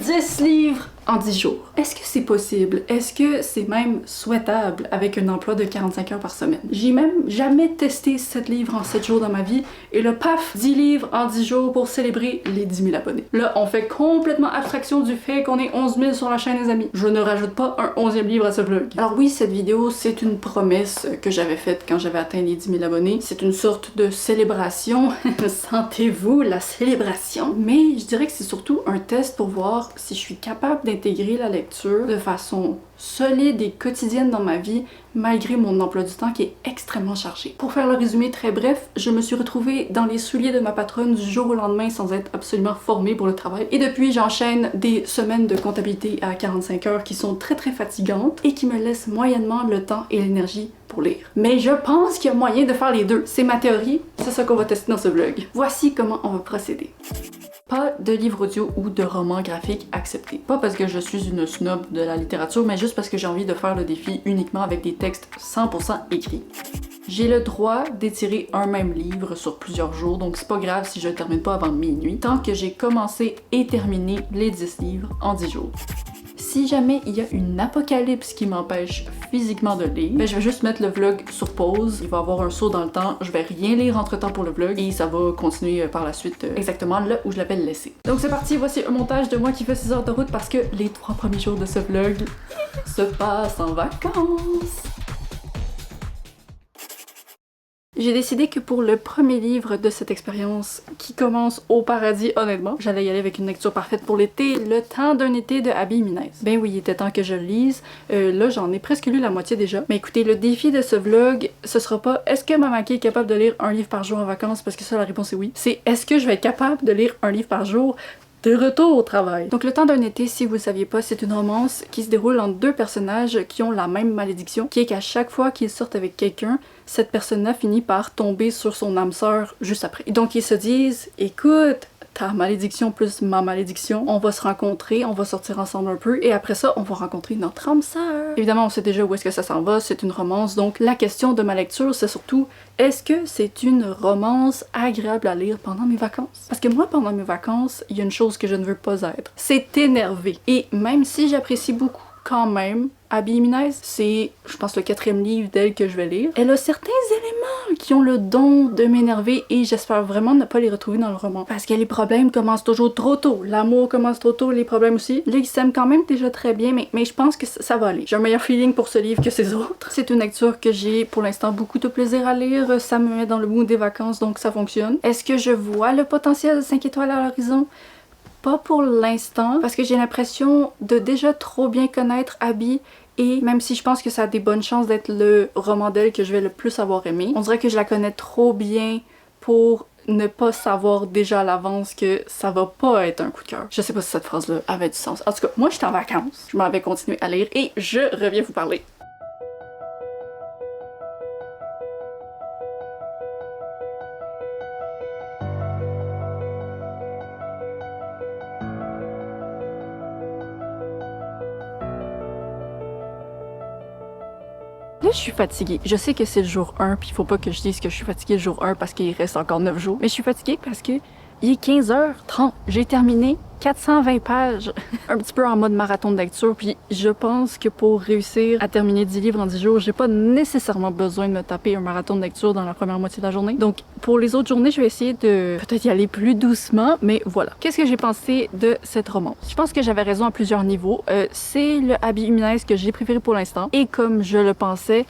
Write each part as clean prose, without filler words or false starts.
10 livres en 10 jours. Est-ce que c'est possible? Est-ce que c'est même souhaitable avec un emploi de 45 heures par semaine? J'ai même jamais testé 7 livres en 7 jours dans ma vie et le paf, 10 livres en 10 jours pour célébrer les 10 000 abonnés. Là, on fait complètement abstraction du fait qu'on est 11 000 sur la chaîne, les amis. Je ne rajoute pas un 11e livre à ce vlog. Alors oui, cette vidéo, c'est une promesse que j'avais faite quand j'avais atteint les 10 000 abonnés. C'est une sorte de célébration. Sentez-vous la célébration? Mais je dirais que c'est surtout un test pour voir si je suis capable d'intégrer la lecture de façon solide et quotidienne dans ma vie, malgré mon emploi du temps qui est extrêmement chargé. Pour faire le résumé très bref, je me suis retrouvée dans les souliers de ma patronne du jour au lendemain sans être absolument formée pour le travail. Et depuis, j'enchaîne des semaines de comptabilité à 45 heures qui sont très fatigantes et qui me laissent moyennement le temps et l'énergie pour lire. Mais je pense qu'il y a moyen de faire les deux. C'est ma théorie, c'est ça qu'on va tester dans ce vlog. Voici comment on va procéder. Pas de livre audio ou de roman graphique accepté. Pas parce que je suis une snob de la littérature, mais juste parce que j'ai envie de faire le défi uniquement avec des textes 100% écrits. J'ai le droit d'étirer un même livre sur plusieurs jours, donc c'est pas grave si je le termine pas avant minuit, tant que j'ai commencé et terminé les 10 livres en 10 jours. Si jamais il y a une apocalypse qui m'empêche physiquement de lire, ben je vais juste mettre le vlog sur pause, il va y avoir un saut dans le temps, je vais rien lire entre temps pour le vlog et ça va continuer par la suite exactement là où je l'avais laissé. Donc c'est parti, voici un montage de moi qui fait 6 heures de route parce que les 3 premiers jours de ce vlog se passent en vacances. J'ai décidé que pour le premier livre de cette expérience qui commence au paradis, honnêtement, j'allais y aller avec une lecture parfaite pour l'été, Le temps d'un été de Abby Minaise. Ben oui, il était temps que je le lise. Là, j'en ai presque lu la moitié déjà. Mais écoutez, le défi de ce vlog, ce sera pas est-ce que Mamaki est capable de lire un livre par jour en vacances, parce que ça, la réponse est oui. C'est est-ce que je vais être capable de lire un livre par jour de retour au travail. Donc Le temps d'un été, si vous le saviez pas, c'est une romance qui se déroule entre 2 personnages qui ont la même malédiction, qui est qu'à chaque fois qu'ils sortent avec quelqu'un, cette personne-là finit par tomber sur son âme sœur juste après. Et donc ils se disent, écoute, ta malédiction plus ma malédiction, on va se rencontrer, on va sortir ensemble un peu, et après ça, on va rencontrer notre âme sœur. Évidemment, on sait déjà où est-ce que ça s'en va, c'est une romance, donc la question de ma lecture, c'est surtout, est-ce que c'est une romance agréable à lire pendant mes vacances? Parce que moi, pendant mes vacances, il y a une chose que je ne veux pas être, c'est énervé. Et même si j'apprécie beaucoup quand même Abby Minaise, c'est, je pense, le 4e livre d'elle que je vais lire. Elle a certains éléments qui ont le don de m'énerver et j'espère vraiment ne pas les retrouver dans le roman. Parce que les problèmes commencent toujours trop tôt. L'amour commence trop tôt, les problèmes aussi. Là, ils s'aiment quand même déjà très bien, mais je pense que ça va aller. J'ai un meilleur feeling pour ce livre que ces autres. C'est une lecture que j'ai pour l'instant beaucoup de plaisir à lire. Ça me met dans le mood des vacances, donc ça fonctionne. Est-ce que je vois le potentiel de 5 étoiles à l'horizon? Pas pour l'instant, parce que j'ai l'impression de déjà trop bien connaître Abby. Et même si je pense que ça a des bonnes chances d'être le roman d'elle que je vais le plus avoir aimé, on dirait que je la connais trop bien pour ne pas savoir déjà à l'avance que ça va pas être un coup de cœur. Je sais pas si cette phrase-là avait du sens. En tout cas, moi j'étais en vacances, je m'en vais continuer à lire et je reviens vous parler. Là, je suis fatiguée. Je sais que c'est le jour 1, puis il faut pas que je dise que je suis fatiguée le jour 1 parce qu'il reste encore 9 jours. Mais je suis fatiguée parce que il est 15h30. J'ai terminé 420 pages. Un petit peu en mode marathon de lecture, puis je pense que pour réussir à terminer 10 livres en 10 jours, j'ai pas nécessairement besoin de me taper un marathon de lecture dans la première moitié de la journée. Donc, pour les autres journées, je vais essayer de peut-être y aller plus doucement, mais voilà. Qu'est-ce que j'ai pensé de cette romance? Je pense que j'avais raison à plusieurs niveaux. C'est le Abby Minaise que j'ai préféré pour l'instant, et comme je le pensais,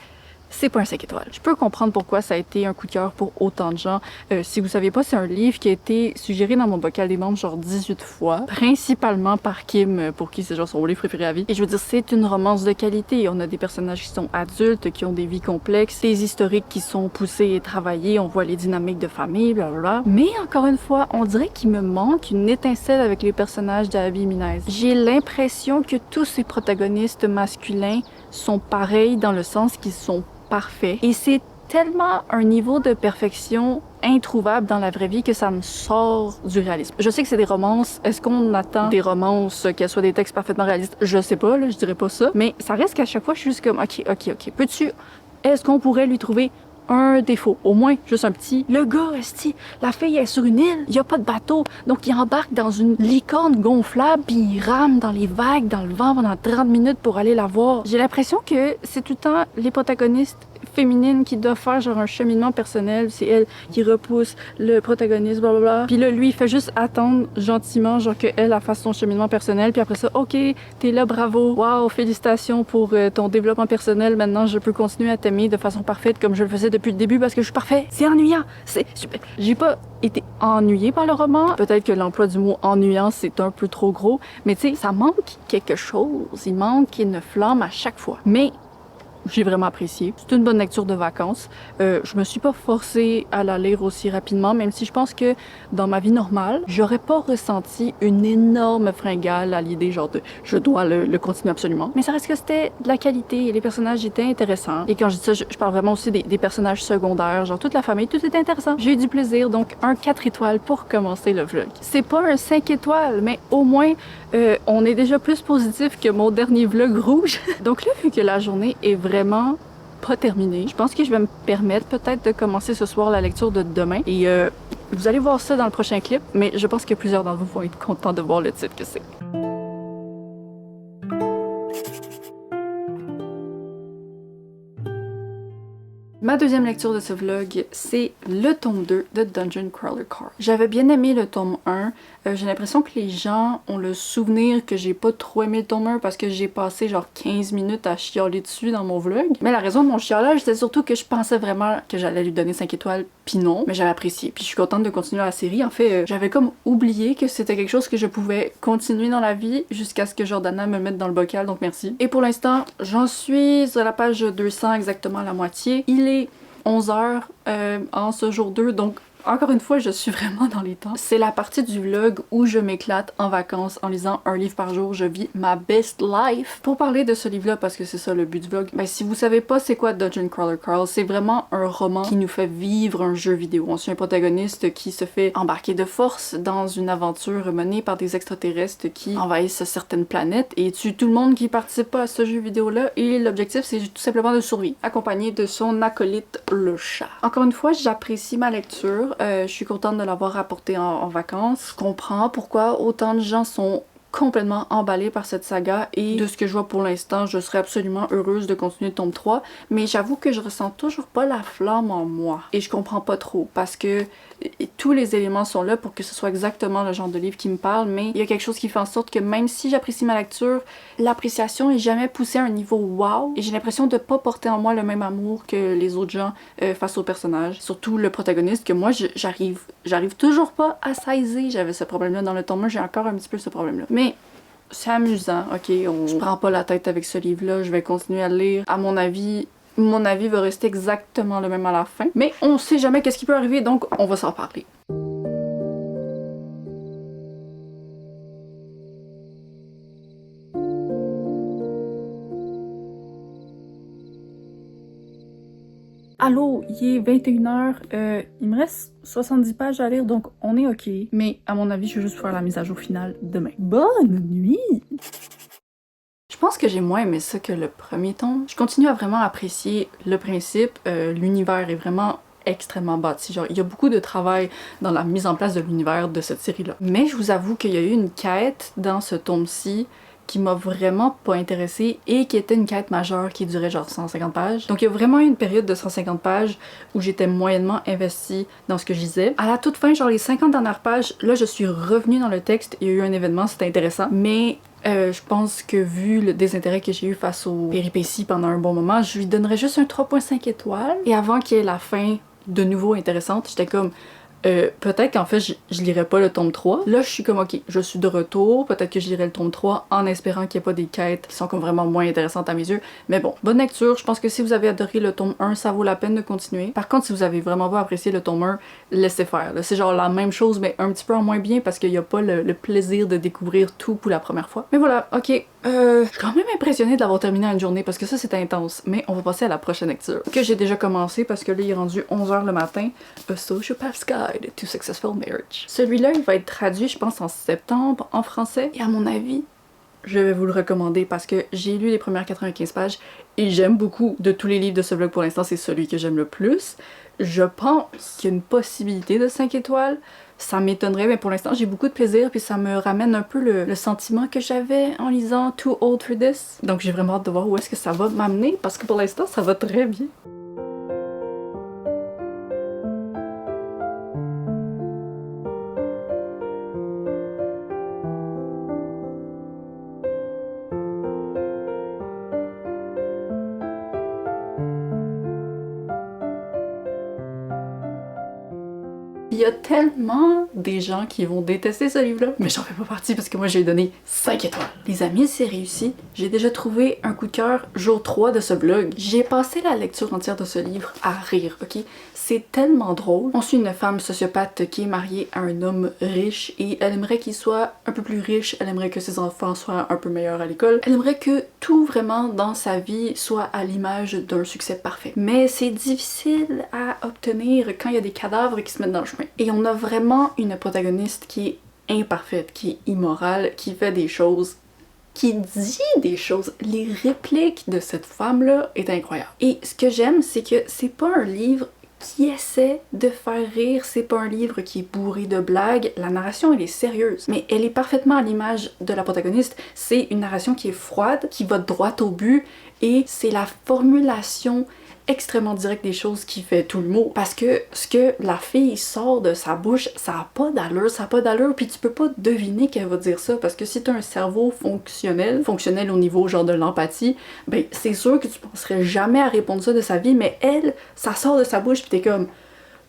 c'est pas un 5 étoiles. Je peux comprendre pourquoi ça a été un coup de cœur pour autant de gens. Si vous savez pas, c'est un livre qui a été suggéré dans mon bocal des membres genre 18 fois, principalement par Kim, pour qui c'est genre son livre préféré à vie. Et je veux dire, c'est une romance de qualité. On a des personnages qui sont adultes, qui ont des vies complexes, des historiques qui sont poussés et travaillés, on voit les dynamiques de famille, blablabla. Mais encore une fois, on dirait qu'il me manque une étincelle avec les personnages d'Abby Minaise. J'ai l'impression que tous ces protagonistes masculins sont pareils dans le sens qu'ils sont parfaits. Et c'est tellement un niveau de perfection introuvable dans la vraie vie que ça me sort du réalisme. Je sais que c'est des romances. Est-ce qu'on attend des romances qu'elles soient des textes parfaitement réalistes? Je sais pas, là, je dirais pas ça. Mais ça reste qu'à chaque fois, je suis juste comme, ok. Est-ce qu'on pourrait lui trouver un défaut, au moins juste un petit. Le gars, esti, la fille est sur une île, il y a pas de bateau, donc il embarque dans une licorne gonflable puis il rame dans les vagues, dans le vent pendant 30 minutes pour aller la voir. J'ai l'impression que c'est tout le temps les protagonistes féminines qui doivent faire genre un cheminement personnel, c'est elle qui repousse le protagoniste, blablabla. Puis là, lui, il fait juste attendre gentiment, genre que elle fasse son cheminement personnel, puis après ça, ok, t'es là, bravo, wow, félicitations pour ton développement personnel, maintenant je peux continuer à t'aimer de façon parfaite comme je le faisais depuis le début parce que je suis parfait. C'est ennuyant, c'est super. J'ai pas été ennuyée par le roman, peut-être que l'emploi du mot ennuyant c'est un peu trop gros, mais tu sais, ça manque quelque chose, il manque une flamme à chaque fois. Mais j'ai vraiment apprécié. C'est une bonne lecture de vacances. Je me suis pas forcée à la lire aussi rapidement, même si je pense que dans ma vie normale, j'aurais pas ressenti une énorme fringale à l'idée genre de je dois le continuer absolument. Mais ça reste que c'était de la qualité et les personnages étaient intéressants. Et quand je dis ça, je parle vraiment aussi des personnages secondaires, genre toute la famille, tout était intéressant. J'ai eu du plaisir, donc un 4 étoiles pour commencer le vlog. C'est pas un 5 étoiles, mais au moins on est déjà plus positif que mon dernier vlog rouge. Donc là, vu que la journée est vraiment pas terminée, je pense que je vais me permettre peut-être de commencer ce soir la lecture de demain. Et vous allez voir ça dans le prochain clip, mais je pense que plusieurs d'entre vous vont être contents de voir le titre que c'est. Ma deuxième lecture de ce vlog, c'est le tome 2 de Dungeon Crawler Carl. J'avais bien aimé le tome 1. J'ai l'impression que les gens ont le souvenir que j'ai pas trop aimé le tome 1 parce que j'ai passé genre 15 minutes à chialer dessus dans mon vlog. Mais la raison de mon chialage, c'était surtout que je pensais vraiment que j'allais lui donner 5 étoiles, puis non. Mais j'avais apprécié. Puis je suis contente de continuer la série. En fait, j'avais comme oublié que c'était quelque chose que je pouvais continuer dans la vie jusqu'à ce que Jordana me mette dans le bocal, donc merci. Et pour l'instant, j'en suis à la page 200 exactement à la moitié. Il est 11h en ce jour 2, donc encore une fois, je suis vraiment dans les temps. C'est la partie du vlog où je m'éclate en vacances en lisant un livre par jour. Je vis ma best life. Pour parler de ce livre-là, parce que c'est ça le but du vlog, ben si vous savez pas c'est quoi Dungeon Crawler Carl, c'est vraiment un roman qui nous fait vivre un jeu vidéo. On suit un protagoniste qui se fait embarquer de force dans une aventure menée par des extraterrestres qui envahissent certaines planètes et tuent tout le monde qui participe pas à ce jeu vidéo-là. Et l'objectif, c'est tout simplement de survivre, accompagné de son acolyte, le chat. Encore une fois, j'apprécie ma lecture. Je suis contente de l'avoir rapporté en vacances. Je comprends pourquoi autant de gens sont complètement emballés par cette saga et de ce que je vois pour l'instant, je serais absolument heureuse de continuer le tome 3, mais j'avoue que je ressens toujours pas la flamme en moi. Et je comprends pas trop parce que tous les éléments sont là pour que ce soit exactement le genre de livre qui me parle, mais il y a quelque chose qui fait en sorte que même si j'apprécie ma lecture, l'appréciation est jamais poussée à un niveau wow et j'ai l'impression de pas porter en moi le même amour que les autres gens face au personnage. Surtout le protagoniste que moi j'arrive toujours pas à saisir. J'avais ce problème-là dans le tome 1, j'ai encore un petit peu ce problème-là. Mais c'est amusant, ok, je prends pas la tête avec ce livre-là, je vais continuer à le lire. À mon avis va rester exactement le même à la fin. Mais on sait jamais qu'est-ce qui peut arriver, donc on va s'en parler. Allô, il est 21h, il me reste 70 pages à lire, donc on est ok. Mais à mon avis, je vais juste faire la mise à jour finale demain. Bonne nuit! Je pense que j'ai moins aimé ça que le premier tome. Je continue à vraiment apprécier le principe, l'univers est vraiment extrêmement bâti. Genre, il y a beaucoup de travail dans la mise en place de l'univers de cette série-là. Mais je vous avoue qu'il y a eu une quête dans ce tome-ci qui m'a vraiment pas intéressée et qui était une quête majeure qui durait genre 150 pages. Donc il y a vraiment eu une période de 150 pages où j'étais moyennement investie dans ce que je lisais. À la toute fin, genre les 50 dernières pages, là je suis revenue dans le texte, il y a eu un événement, c'était intéressant, mais je pense que vu le désintérêt que j'ai eu face aux péripéties pendant un bon moment, je lui donnerais juste un 3.5 étoiles. Et avant qu'il y ait la fin de nouveau intéressante, j'étais comme peut-être qu'en fait je lirais pas le tome 3. Là je suis comme ok, je suis de retour, peut-être que je lirai le tome 3 en espérant qu'il n'y ait pas des quêtes qui sont comme vraiment moins intéressantes à mes yeux. Mais bon, bonne lecture, je pense que si vous avez adoré le tome 1, ça vaut la peine de continuer. Par contre, si vous avez vraiment pas apprécié le tome 1, laissez faire. C'est genre la même chose mais un petit peu en moins bien parce qu'il n'y a pas le plaisir de découvrir tout pour la première fois. Mais voilà, ok. Je suis quand même impressionnée de l'avoir terminé en une journée parce que ça c'est intense, mais on va passer à la prochaine lecture que j'ai déjà commencé parce que là il est rendu 11h le matin. A Sociopath's Guide to Successful Marriage. Celui-là il va être traduit je pense en septembre en français et à mon avis je vais vous le recommander parce que j'ai lu les premières 95 pages et j'aime beaucoup. De tous les livres de ce vlog pour l'instant, c'est celui que j'aime le plus. Je pense qu'il y a une possibilité de 5 étoiles. Ça m'étonnerait, mais pour l'instant, j'ai beaucoup de plaisir puis ça me ramène un peu le sentiment que j'avais en lisant Too Old for This. Donc j'ai vraiment hâte de voir où est-ce que ça va m'amener parce que pour l'instant, ça va très bien. Il y a tellement des gens qui vont détester ce livre-là, mais j'en fais pas partie parce que moi j'ai donné 5 étoiles. Les amis, c'est réussi. J'ai déjà trouvé un coup de cœur jour 3 de ce vlog. J'ai passé la lecture entière de ce livre à rire, ok? C'est tellement drôle. On suit une femme sociopathe qui est mariée à un homme riche et elle aimerait qu'il soit un peu plus riche, elle aimerait que ses enfants soient un peu meilleurs à l'école, elle aimerait que tout vraiment dans sa vie soit à l'image d'un succès parfait. Mais c'est difficile à obtenir quand il y a des cadavres qui se mettent dans le chemin. Et on a vraiment une protagoniste qui est imparfaite, qui est immorale, qui fait des choses, qui dit des choses. Les répliques de cette femme-là est incroyable. Et ce que j'aime, c'est que c'est pas un livre qui essaie de faire rire, c'est pas un livre qui est bourré de blagues, la narration elle est sérieuse, mais elle est parfaitement à l'image de la protagoniste, c'est une narration qui est froide, qui va droit au but, et c'est la formulation extrêmement directe des choses qui fait tout le mot. Parce que ce que la fille sort de sa bouche, ça a pas d'allure, puis tu peux pas deviner qu'elle va dire ça, parce que si t'as un cerveau fonctionnel au niveau genre de l'empathie, ben c'est sûr que tu penserais jamais à répondre ça de sa vie, mais elle, ça sort de sa bouche, puis t'es comme...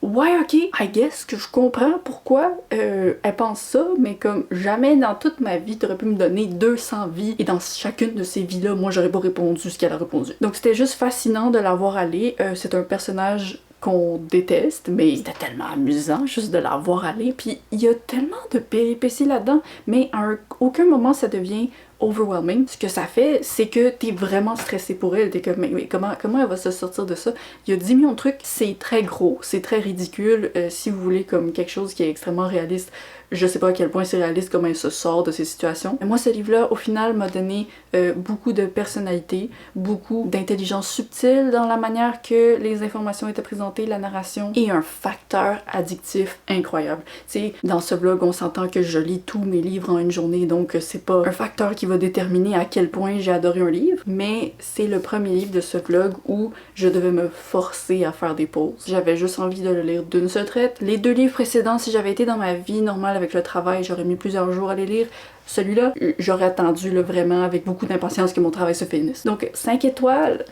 Ouais, ok, I guess que je comprends pourquoi elle pense ça, mais comme jamais dans toute ma vie t'aurais pu me donner 200 vies et dans chacune de ces vies-là, moi j'aurais pas répondu ce qu'elle a répondu. Donc c'était juste fascinant de la voir aller. C'est un personnage qu'on déteste, mais c'était tellement amusant juste de la voir aller. Puis il y a tellement de péripéties là-dedans, mais à aucun moment ça devient overwhelming. Ce que ça fait, c'est que t'es vraiment stressé pour elle. T'es comme, mais comment elle va se sortir de ça? Il y a 10 millions de trucs, c'est très gros, c'est très ridicule. Si vous voulez comme quelque chose qui est extrêmement réaliste, je sais pas à quel point c'est réaliste comment elle se sort de ces situations. Mais moi, ce livre-là, au final, m'a donné beaucoup de personnalité, beaucoup d'intelligence subtile dans la manière que les informations étaient présentées, la narration, et un facteur addictif incroyable. Tu sais, dans ce vlog, on s'entend que je lis tous mes livres en une journée, donc c'est pas un facteur qui va déterminer à quel point j'ai adoré un livre, mais c'est le premier livre de ce vlog où je devais me forcer à faire des pauses. J'avais juste envie de le lire d'une seule traite. Les 2 livres précédents, si j'avais été dans ma vie normale avec le travail, j'aurais mis plusieurs jours à les lire. Celui-là, j'aurais attendu là, vraiment avec beaucoup d'impatience que mon travail se finisse. Donc 5 étoiles,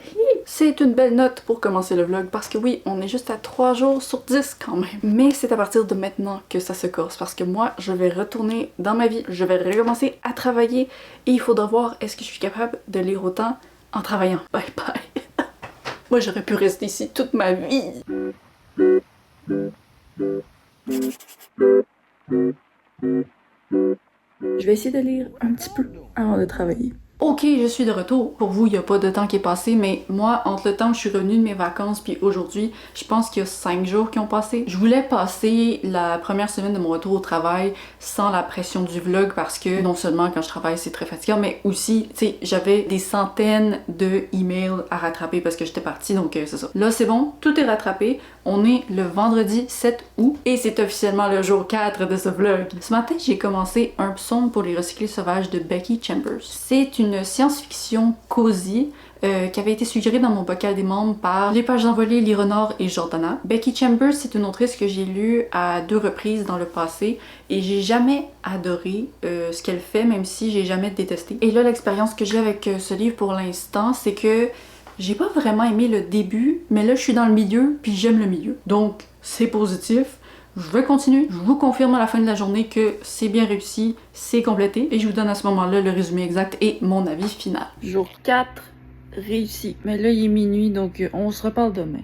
c'est une belle note pour commencer le vlog parce que oui, on est juste à 3 jours sur 10 quand même. Mais c'est à partir de maintenant que ça se corse parce que moi, je vais retourner dans ma vie, je vais recommencer à travailler et il faudra voir est-ce que je suis capable de lire autant en travaillant. Bye bye! Moi, j'aurais pu rester ici toute ma vie! Je vais essayer de lire un petit peu avant de travailler. Ok, je suis de retour. Pour vous, il n'y a pas de temps qui est passé, mais moi, entre le temps où je suis revenue de mes vacances puis aujourd'hui, je pense qu'il y a 5 jours qui ont passé. Je voulais passer la première semaine de mon retour au travail sans la pression du vlog parce que non seulement quand je travaille c'est très fatigant, mais aussi, tu sais, j'avais des centaines de emails à rattraper parce que j'étais partie, donc c'est ça. Là, c'est bon, tout est rattrapé. On est le vendredi 7 août et c'est officiellement le jour 4 de ce vlog. Ce matin, j'ai commencé un psaume pour les recyclés sauvages de Becky Chambers. C'est une science-fiction cosy qui avait été suggérée dans mon bocal des membres par Les Pages Envolées, Lironor et Jordana. Becky Chambers, c'est une autrice que j'ai lue à 2 reprises dans le passé et j'ai jamais adoré ce qu'elle fait, même si j'ai jamais détesté. Et là, l'expérience que j'ai avec ce livre pour l'instant, c'est que j'ai pas vraiment aimé le début, mais là je suis dans le milieu, puis j'aime le milieu. Donc c'est positif. Je vais continuer. Je vous confirme à la fin de la journée que c'est bien réussi, c'est complété, et je vous donne à ce moment-là le résumé exact et mon avis final. Jour 4, réussi. Mais là il est minuit, donc on se reparle demain.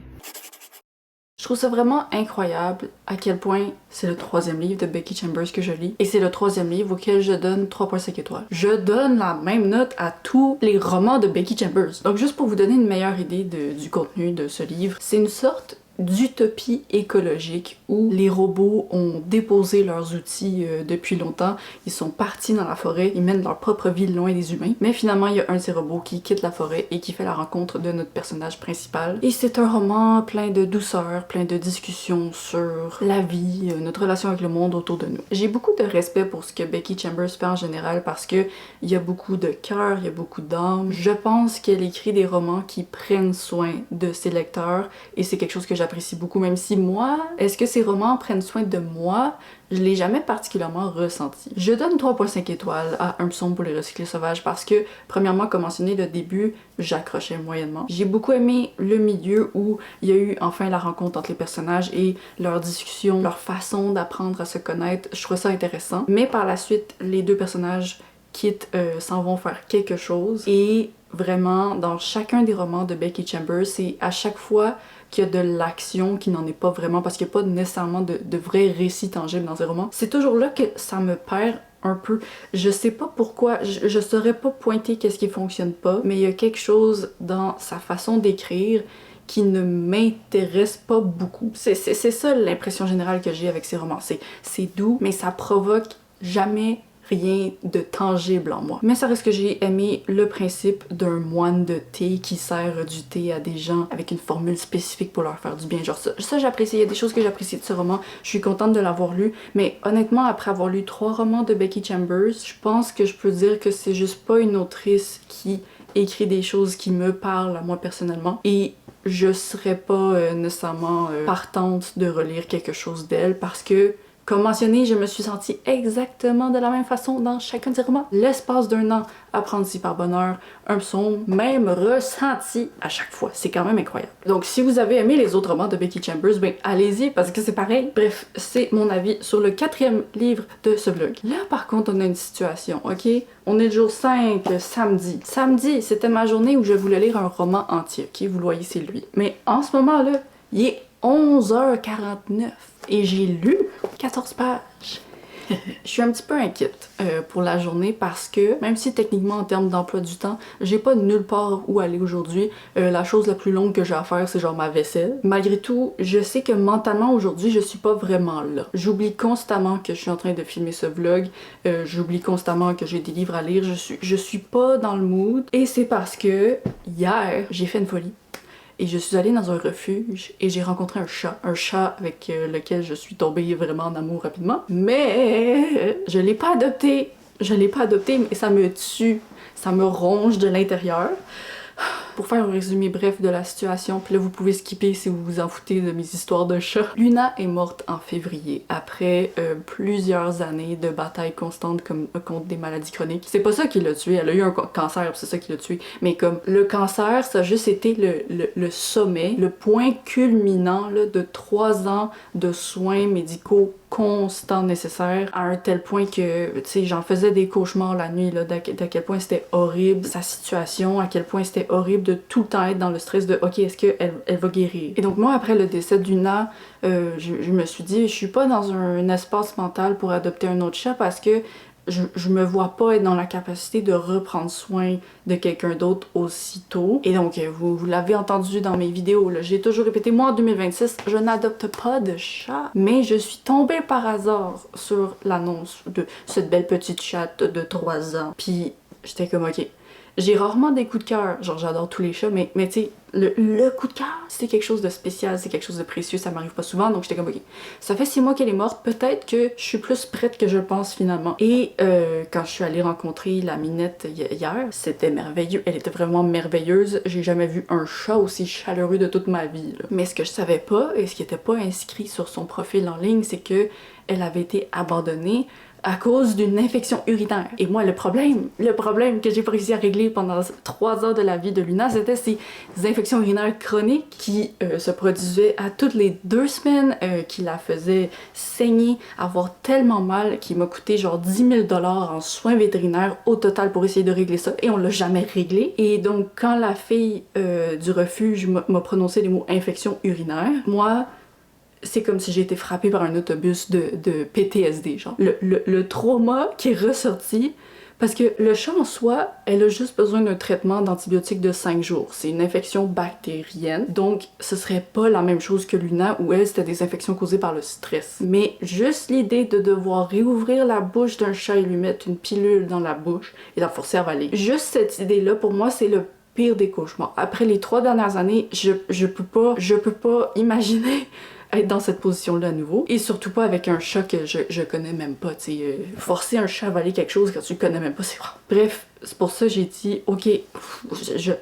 Je trouve ça vraiment incroyable à quel point c'est le 3e livre de Becky Chambers que je lis et c'est le 3e livre auquel je donne 3.5 étoiles. Je donne la même note à tous les romans de Becky Chambers. Donc juste pour vous donner une meilleure idée du contenu de ce livre, c'est une sorte d'utopie écologique où les robots ont déposé leurs outils depuis longtemps, ils sont partis dans la forêt, ils mènent leur propre vie loin des humains, mais finalement il y a un de ces robots qui quitte la forêt et qui fait la rencontre de notre personnage principal. Et c'est un roman plein de douceur, plein de discussions sur la vie, notre relation avec le monde autour de nous. J'ai beaucoup de respect pour ce que Becky Chambers fait en général parce que il y a beaucoup de cœur, il y a beaucoup d'âme. Je pense qu'elle écrit des romans qui prennent soin de ses lecteurs et c'est quelque chose que j'apprécie beaucoup, même si moi, est-ce que ces romans prennent soin de moi? Je l'ai jamais particulièrement ressenti. Je donne 3.5 étoiles à Un psaume pour les recyclés sauvages parce que, premièrement, comme mentionné, le début, j'accrochais moyennement. J'ai beaucoup aimé le milieu où il y a eu enfin la rencontre entre les personnages et leur discussion, leur façon d'apprendre à se connaître. Je trouve ça intéressant. Mais par la suite, les deux personnages quittent, s'en vont faire quelque chose et vraiment, dans chacun des romans de Becky Chambers, c'est à chaque fois qu'il y a de l'action qui n'en est pas vraiment parce qu'il n'y a pas nécessairement de vrais récits tangibles dans ces romans. C'est toujours là que ça me perd un peu. Je sais pas pourquoi, je saurais pas pointer qu'est-ce qui fonctionne pas, mais il y a quelque chose dans sa façon d'écrire qui ne m'intéresse pas beaucoup. C'est ça l'impression générale que j'ai avec ces romans. C'est doux, mais ça provoque jamais rien de tangible en moi. Mais ça reste que j'ai aimé le principe d'un moine de thé qui sert du thé à des gens avec une formule spécifique pour leur faire du bien. Genre ça j'apprécie, il y a des choses que j'apprécie de ce roman. Je suis contente de l'avoir lu, mais honnêtement, après avoir lu 3 romans de Becky Chambers, je pense que je peux dire que c'est juste pas une autrice qui écrit des choses qui me parlent à moi personnellement. Et je serais pas nécessairement partante de relire quelque chose d'elle parce que comme mentionné, je me suis sentie exactement de la même façon dans chacun des romans. L'espace d'un an, apprendre si par bonheur, un psaume, même ressenti à chaque fois. C'est quand même incroyable. Donc si vous avez aimé les autres romans de Becky Chambers, ben allez-y parce que c'est pareil. Bref, c'est mon avis sur le 4e livre de ce vlog. Là par contre, on a une situation, ok? On est le jour 5, samedi. Samedi, c'était ma journée où je voulais lire un roman entier, ok? Vous le voyez, c'est lui. Mais en ce moment-là, il est 11h49 et j'ai lu 14 pages. Je suis un petit peu inquiète pour la journée parce que même si techniquement en termes d'emploi du temps, j'ai pas nulle part où aller aujourd'hui, la chose la plus longue que j'ai à faire c'est genre ma vaisselle. Malgré tout, je sais que mentalement aujourd'hui je suis pas vraiment là. J'oublie constamment que je suis en train de filmer ce vlog, j'oublie constamment que j'ai des livres à lire, je suis pas dans le mood et c'est parce que hier j'ai fait une folie. Et je suis allée dans un refuge et j'ai rencontré un chat avec lequel je suis tombée vraiment en amour rapidement. Mais je l'ai pas adopté, mais ça me tue, ça me ronge de l'intérieur. Pour faire un résumé bref de la situation, puis là vous pouvez skipper si vous vous en foutez de mes histoires de chat. Luna est morte en février, après plusieurs années de bataille constante contre des maladies chroniques. C'est pas ça qui l'a tuée, elle a eu un cancer, c'est ça qui l'a tuée. Mais comme le cancer, ça a juste été le sommet, le point culminant là, de 3 ans de soins médicaux constant nécessaire à un tel point que, tu sais, j'en faisais des cauchemars la nuit, là, d'à quel point c'était horrible sa situation, à quel point c'était horrible de tout le temps être dans le stress de « Ok, est-ce qu'elle va guérir? » Et donc moi, après le décès d'Una, je me suis dit, je suis pas dans un espace mental pour adopter un autre chat parce que je me vois pas être dans la capacité de reprendre soin de quelqu'un d'autre aussitôt. Et donc, vous l'avez entendu dans mes vidéos, j'ai toujours répété, moi en 2026, je n'adopte pas de chat. Mais je suis tombée par hasard sur l'annonce de cette belle petite chatte de 3 ans. Puis j'étais comme, ok. J'ai rarement des coups de cœur, genre j'adore tous les chats, mais tu sais, le coup de cœur, c'est quelque chose de spécial, c'est quelque chose de précieux, ça m'arrive pas souvent, donc j'étais comme ok. Ça fait 6 mois qu'elle est morte, peut-être que je suis plus prête que je le pense finalement. Et quand je suis allée rencontrer la Minette hier, c'était merveilleux, elle était vraiment merveilleuse, j'ai jamais vu un chat aussi chaleureux de toute ma vie, là. Mais ce que je savais pas, et ce qui était pas inscrit sur son profil en ligne, c'est que elle avait été abandonnée à cause d'une infection urinaire. Et moi, le problème que j'ai pas réussi à régler pendant 3 ans de la vie de Luna, c'était ces infections urinaires chroniques qui se produisaient à toutes les 2 semaines, qui la faisaient saigner, avoir tellement mal, qui m'a coûté genre 10 000 $ en soins vétérinaires au total pour essayer de régler ça, et on l'a jamais réglé. Et donc, quand la fille du refuge m'a prononcé les mots infection urinaire, moi, c'est comme si j'ai été frappée par un autobus de PTSD, genre. Le trauma qui est ressorti Parce que le chat en soi, elle a juste besoin d'un traitement d'antibiotiques de 5 jours. C'est une infection bactérienne, donc ce serait pas la même chose que Luna où elle, c'était des infections causées par le stress. Mais juste l'idée de devoir réouvrir la bouche d'un chat et lui mettre une pilule dans la bouche et la forcer à avaler. Juste cette idée-là, pour moi, c'est le pire des cauchemars. Après les 3 dernières années, je peux pas imaginer être dans cette position-là à nouveau. Et surtout pas avec un chat que je connais même pas, tu sais. Forcer un chat à avaler quelque chose quand tu le connais même pas, c'est vrai. Bref, c'est pour ça que j'ai dit, ok,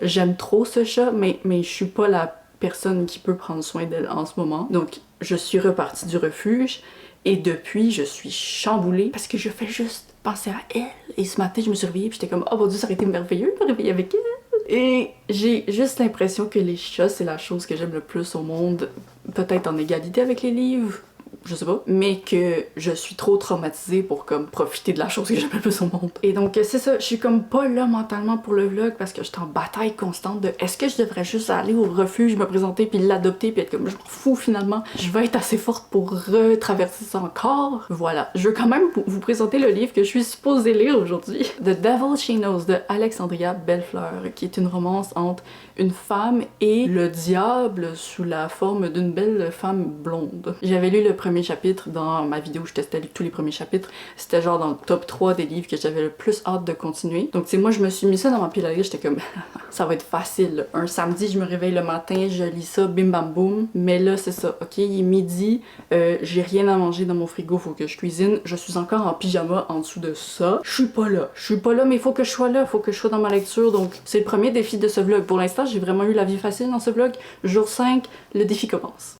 j'aime trop ce chat, mais je suis pas la personne qui peut prendre soin d'elle en ce moment. Donc, je suis repartie du refuge. Et depuis, je suis chamboulée parce que je fais juste penser à elle. Et ce matin, je me suis réveillée et j'étais comme, oh mon Dieu, ça aurait été merveilleux de me réveiller avec elle. Et j'ai juste l'impression que les chats, c'est la chose que j'aime le plus au monde. Peut-être en égalité avec les livres, je sais pas, mais que je suis trop traumatisée pour comme profiter de la chose que j'aime le plus au monde. Et donc c'est ça, je suis comme pas là mentalement pour le vlog parce que je suis en bataille constante de est-ce que je devrais juste aller au refuge, me présenter puis l'adopter puis être comme je m'en fous finalement, je vais être assez forte pour retraverser ça encore. Voilà, je veux quand même vous présenter le livre que je suis supposée lire aujourd'hui. The Devil She Knows de Alexandria Bellefleur, qui est une romance entre une femme et le diable sous la forme d'une belle femme blonde. J'avais lu le premier chapitre dans ma vidéo où je testais tous les premiers chapitres. C'était genre dans le top 3 des livres que j'avais le plus hâte de continuer. Donc c'est moi je me suis mis ça dans ma pile à lire, j'étais comme ça va être facile. Un samedi je me réveille le matin, je lis ça, bim bam boum. Mais là c'est ça, ok, il est midi, j'ai rien à manger dans mon frigo, faut que je cuisine. Je suis encore en pyjama en dessous de ça. Je suis pas là, mais il faut que je sois là, faut que je sois dans ma lecture. Donc c'est le premier défi de ce vlog. Pour l'instant j'ai vraiment eu la vie facile dans ce vlog. Jour 5, le défi commence.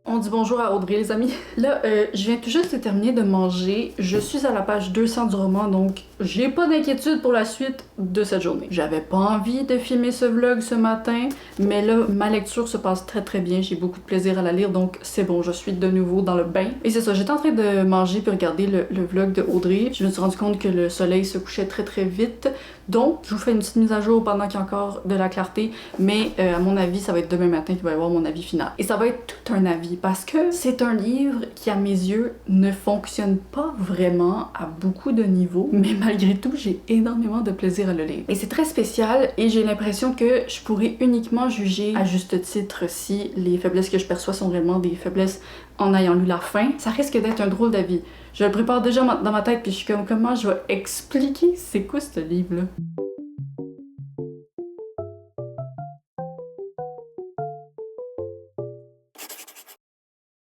On dit bonjour à Audrey les amis. Là, je viens tout juste de terminer de manger. Je suis à la page 200 du roman, donc j'ai pas d'inquiétude pour la suite de cette journée. J'avais pas envie de filmer ce vlog ce matin, mais là, ma lecture se passe très très bien. J'ai beaucoup de plaisir à la lire, donc c'est bon, je suis de nouveau dans le bain. Et c'est ça, j'étais en train de manger puis regarder le vlog de Audrey. Je me suis rendu compte que le soleil se couchait très très vite. Donc, je vous fais une petite mise à jour pendant qu'il y a encore de la clarté, mais à mon avis, ça va être demain matin qu'il va y avoir mon avis final. Et ça va être tout un avis, parce que c'est un livre qui, à mes yeux, ne fonctionne pas vraiment à beaucoup de niveaux, mais malgré tout, j'ai énormément de plaisir à le lire. Et c'est très spécial, et j'ai l'impression que je pourrais uniquement juger à juste titre si les faiblesses que je perçois sont réellement des faiblesses en ayant lu la fin. Ça risque d'être un drôle d'avis. Je le prépare déjà dans ma tête, puis je suis comme, comment je vais expliquer c'est quoi ce livre-là?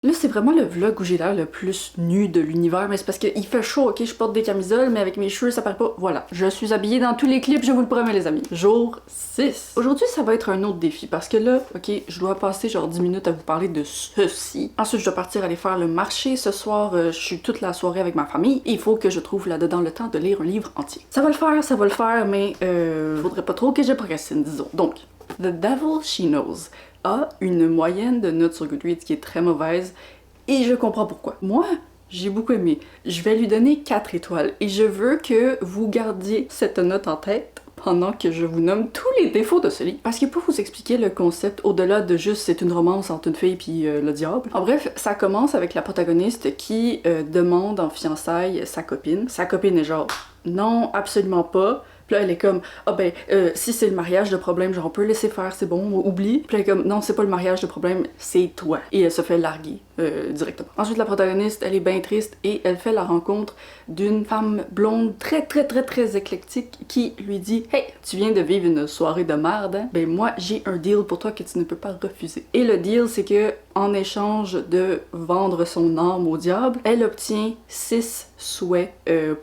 Là, c'est vraiment le vlog où j'ai l'air le plus nu de l'univers, mais c'est parce qu'il fait chaud, ok? Je porte des camisoles, mais avec mes cheveux, ça paraît pas. Voilà, je suis habillée dans tous les clips, je vous le promets, les amis. Jour 6. Aujourd'hui, ça va être un autre défi, parce que là, ok, je dois passer genre 10 minutes à vous parler de ceci. Ensuite, je dois partir aller faire le marché. Ce soir, je suis toute la soirée avec ma famille. Il faut que je trouve là-dedans le temps de lire un livre entier. Ça va le faire, mais faudrait pas trop que je procrastine, disons. Donc, The Devil She Knows a une moyenne de notes sur Goodreads qui est très mauvaise et je comprends pourquoi. Moi, j'ai beaucoup aimé. Je vais lui donner 4 étoiles et je veux que vous gardiez cette note en tête pendant que je vous nomme tous les défauts de ce livre. Parce que pour vous expliquer le concept, au-delà de juste c'est une romance entre une fille puis le diable, en bref, ça commence avec la protagoniste qui demande en fiançailles sa copine. Sa copine est genre « non, absolument pas ». Puis là, elle est comme, ah ben, si c'est le mariage le problème, genre on peut laisser faire, c'est bon, oublie. Puis là, elle est comme, non, c'est pas le mariage le problème, c'est toi. Et elle se fait larguer directement. Ensuite, la protagoniste, elle est bien triste et elle fait la rencontre d'une femme blonde très éclectique qui lui dit, hey, tu viens de vivre une soirée de merde, hein? Ben moi, j'ai un deal pour toi que tu ne peux pas refuser. Et le deal, c'est que en échange de vendre son âme au diable, elle obtient 6 souhaits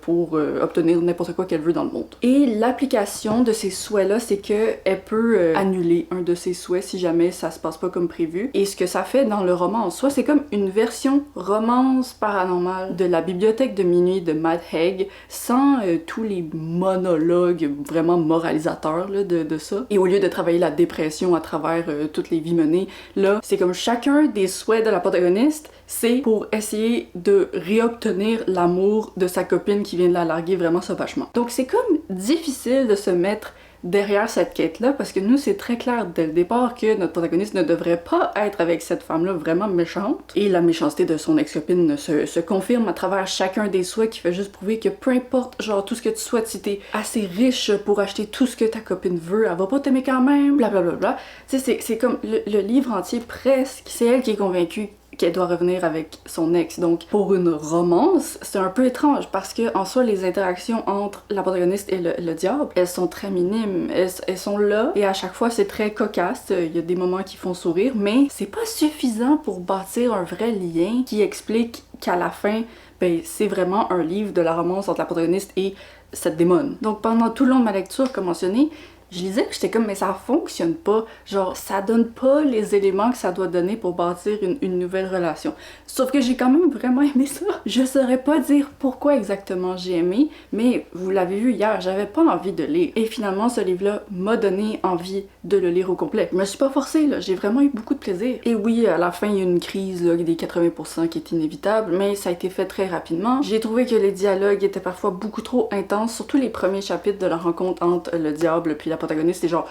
pour obtenir n'importe quoi qu'elle veut dans le monde. Et l'application de ces souhaits-là, c'est que elle peut annuler un de ses souhaits si jamais ça se passe pas comme prévu. Et ce que ça fait dans le roman en soi, c'est comme une version romance paranormale de La bibliothèque de minuit de Matt Haig, sans tous les monologues vraiment moralisateurs là, de ça. Et au lieu de travailler la dépression à travers toutes les vies menées, là, c'est comme chacun des souhaits de la protagoniste, c'est pour essayer de réobtenir l'amour de sa copine qui vient de la larguer vraiment sauvagement. Donc c'est comme difficile de se mettre derrière cette quête-là, parce que nous, c'est très clair dès le départ que notre protagoniste ne devrait pas être avec cette femme-là vraiment méchante. Et la méchanceté de son ex-copine se confirme à travers chacun des souhaits, qui fait juste prouver que peu importe, genre, tout ce que tu souhaites, si t'es assez riche pour acheter tout ce que ta copine veut, elle va pas t'aimer quand même, blablabla. Tu sais, c'est comme le livre entier, presque, c'est elle qui est convaincue qu'elle doit revenir avec son ex. Donc, pour une romance, c'est un peu étrange parce que, en soi, les interactions entre la protagoniste et le diable, elles sont très minimes. Elles sont là et à chaque fois, c'est très cocasse. Il y a des moments qui font sourire, mais c'est pas suffisant pour bâtir un vrai lien qui explique qu'à la fin, ben, c'est vraiment un livre de la romance entre la protagoniste et cette démone. Donc, pendant tout le long de ma lecture, comme mentionné, je lisais que j'étais comme, mais ça fonctionne pas. Genre, ça donne pas les éléments que ça doit donner pour bâtir une nouvelle relation. Sauf que j'ai quand même vraiment aimé ça. Je saurais pas dire pourquoi exactement j'ai aimé, mais vous l'avez vu hier, j'avais pas envie de lire. Et finalement, ce livre-là m'a donné envie de le lire au complet. Je me suis pas forcée, là. J'ai vraiment eu beaucoup de plaisir. Et oui, à la fin, il y a une crise là, des 80% qui est inévitable, mais ça a été fait très rapidement. J'ai trouvé que les dialogues étaient parfois beaucoup trop intenses, surtout les premiers chapitres de la rencontre entre le diable puis la protagoniste, c'est genre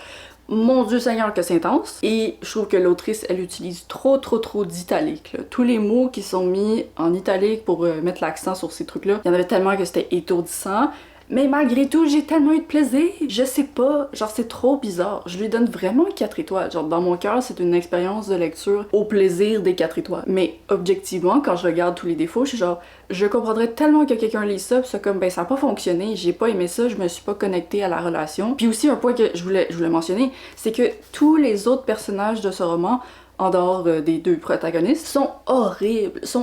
mon Dieu Seigneur que c'est intense. Et je trouve que l'autrice, elle utilise trop d'italique. Tous les mots qui sont mis en italique pour mettre l'accent sur ces trucs-là, il y en avait tellement que c'était étourdissant. Mais malgré tout, j'ai tellement eu de plaisir. Je sais pas, genre c'est trop bizarre. Je lui donne vraiment 4 étoiles. Genre dans mon cœur, c'est une expérience de lecture au plaisir des 4 étoiles. Mais objectivement, quand je regarde tous les défauts, je suis genre, je comprendrais tellement que quelqu'un lise ça, pis c'est comme, ben ça a pas fonctionné, j'ai pas aimé ça, je me suis pas connectée à la relation. Puis aussi un point que je voulais mentionner, c'est que tous les autres personnages de ce roman, en dehors des deux protagonistes, sont horribles. Tu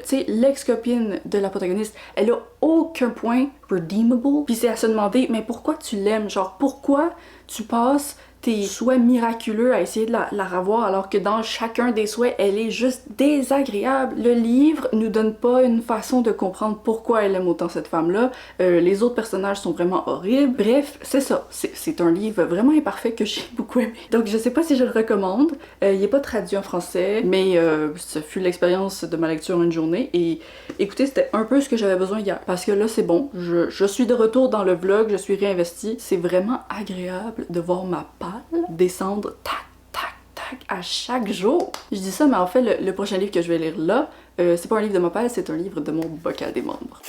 sais, l'ex-copine de la protagoniste, elle a aucun point redeemable. Puis c'est à se demander, mais pourquoi tu l'aimes? Genre, pourquoi tu passes tes souhaits miraculeux à essayer de la revoir alors que dans chacun des souhaits, elle est juste désagréable. Le livre nous donne pas une façon de comprendre pourquoi elle aime autant cette femme-là. Les autres personnages sont vraiment horribles. Bref, c'est ça. C'est un livre vraiment imparfait que j'ai beaucoup aimé. Donc je sais pas si je le recommande. Il est pas traduit en français, mais ce fut l'expérience de ma lecture en une journée. Et écoutez, c'était un peu ce que j'avais besoin hier. Parce que là, c'est bon. Je suis de retour dans le vlog, je suis réinvestie. C'est vraiment agréable de voir ma page descendre tac tac à chaque jour. Je dis ça, mais en fait, le prochain livre que je vais lire là, c'est pas un livre de ma page, c'est un livre de mon bocal des membres.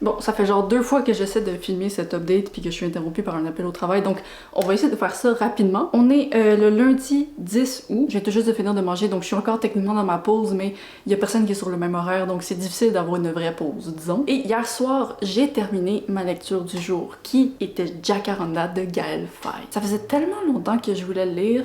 Bon, ça fait genre 2 fois que j'essaie de filmer cette update puis que je suis interrompue par un appel au travail, donc on va essayer de faire ça rapidement. On est le lundi 10 août, je viens tout juste de finir de manger, donc je suis encore techniquement dans ma pause, mais il y a personne qui est sur le même horaire, donc c'est difficile d'avoir une vraie pause, disons. Et hier soir, j'ai terminé ma lecture du jour, qui était Jacaranda de Gaël Faye. Ça faisait tellement longtemps que je voulais le lire,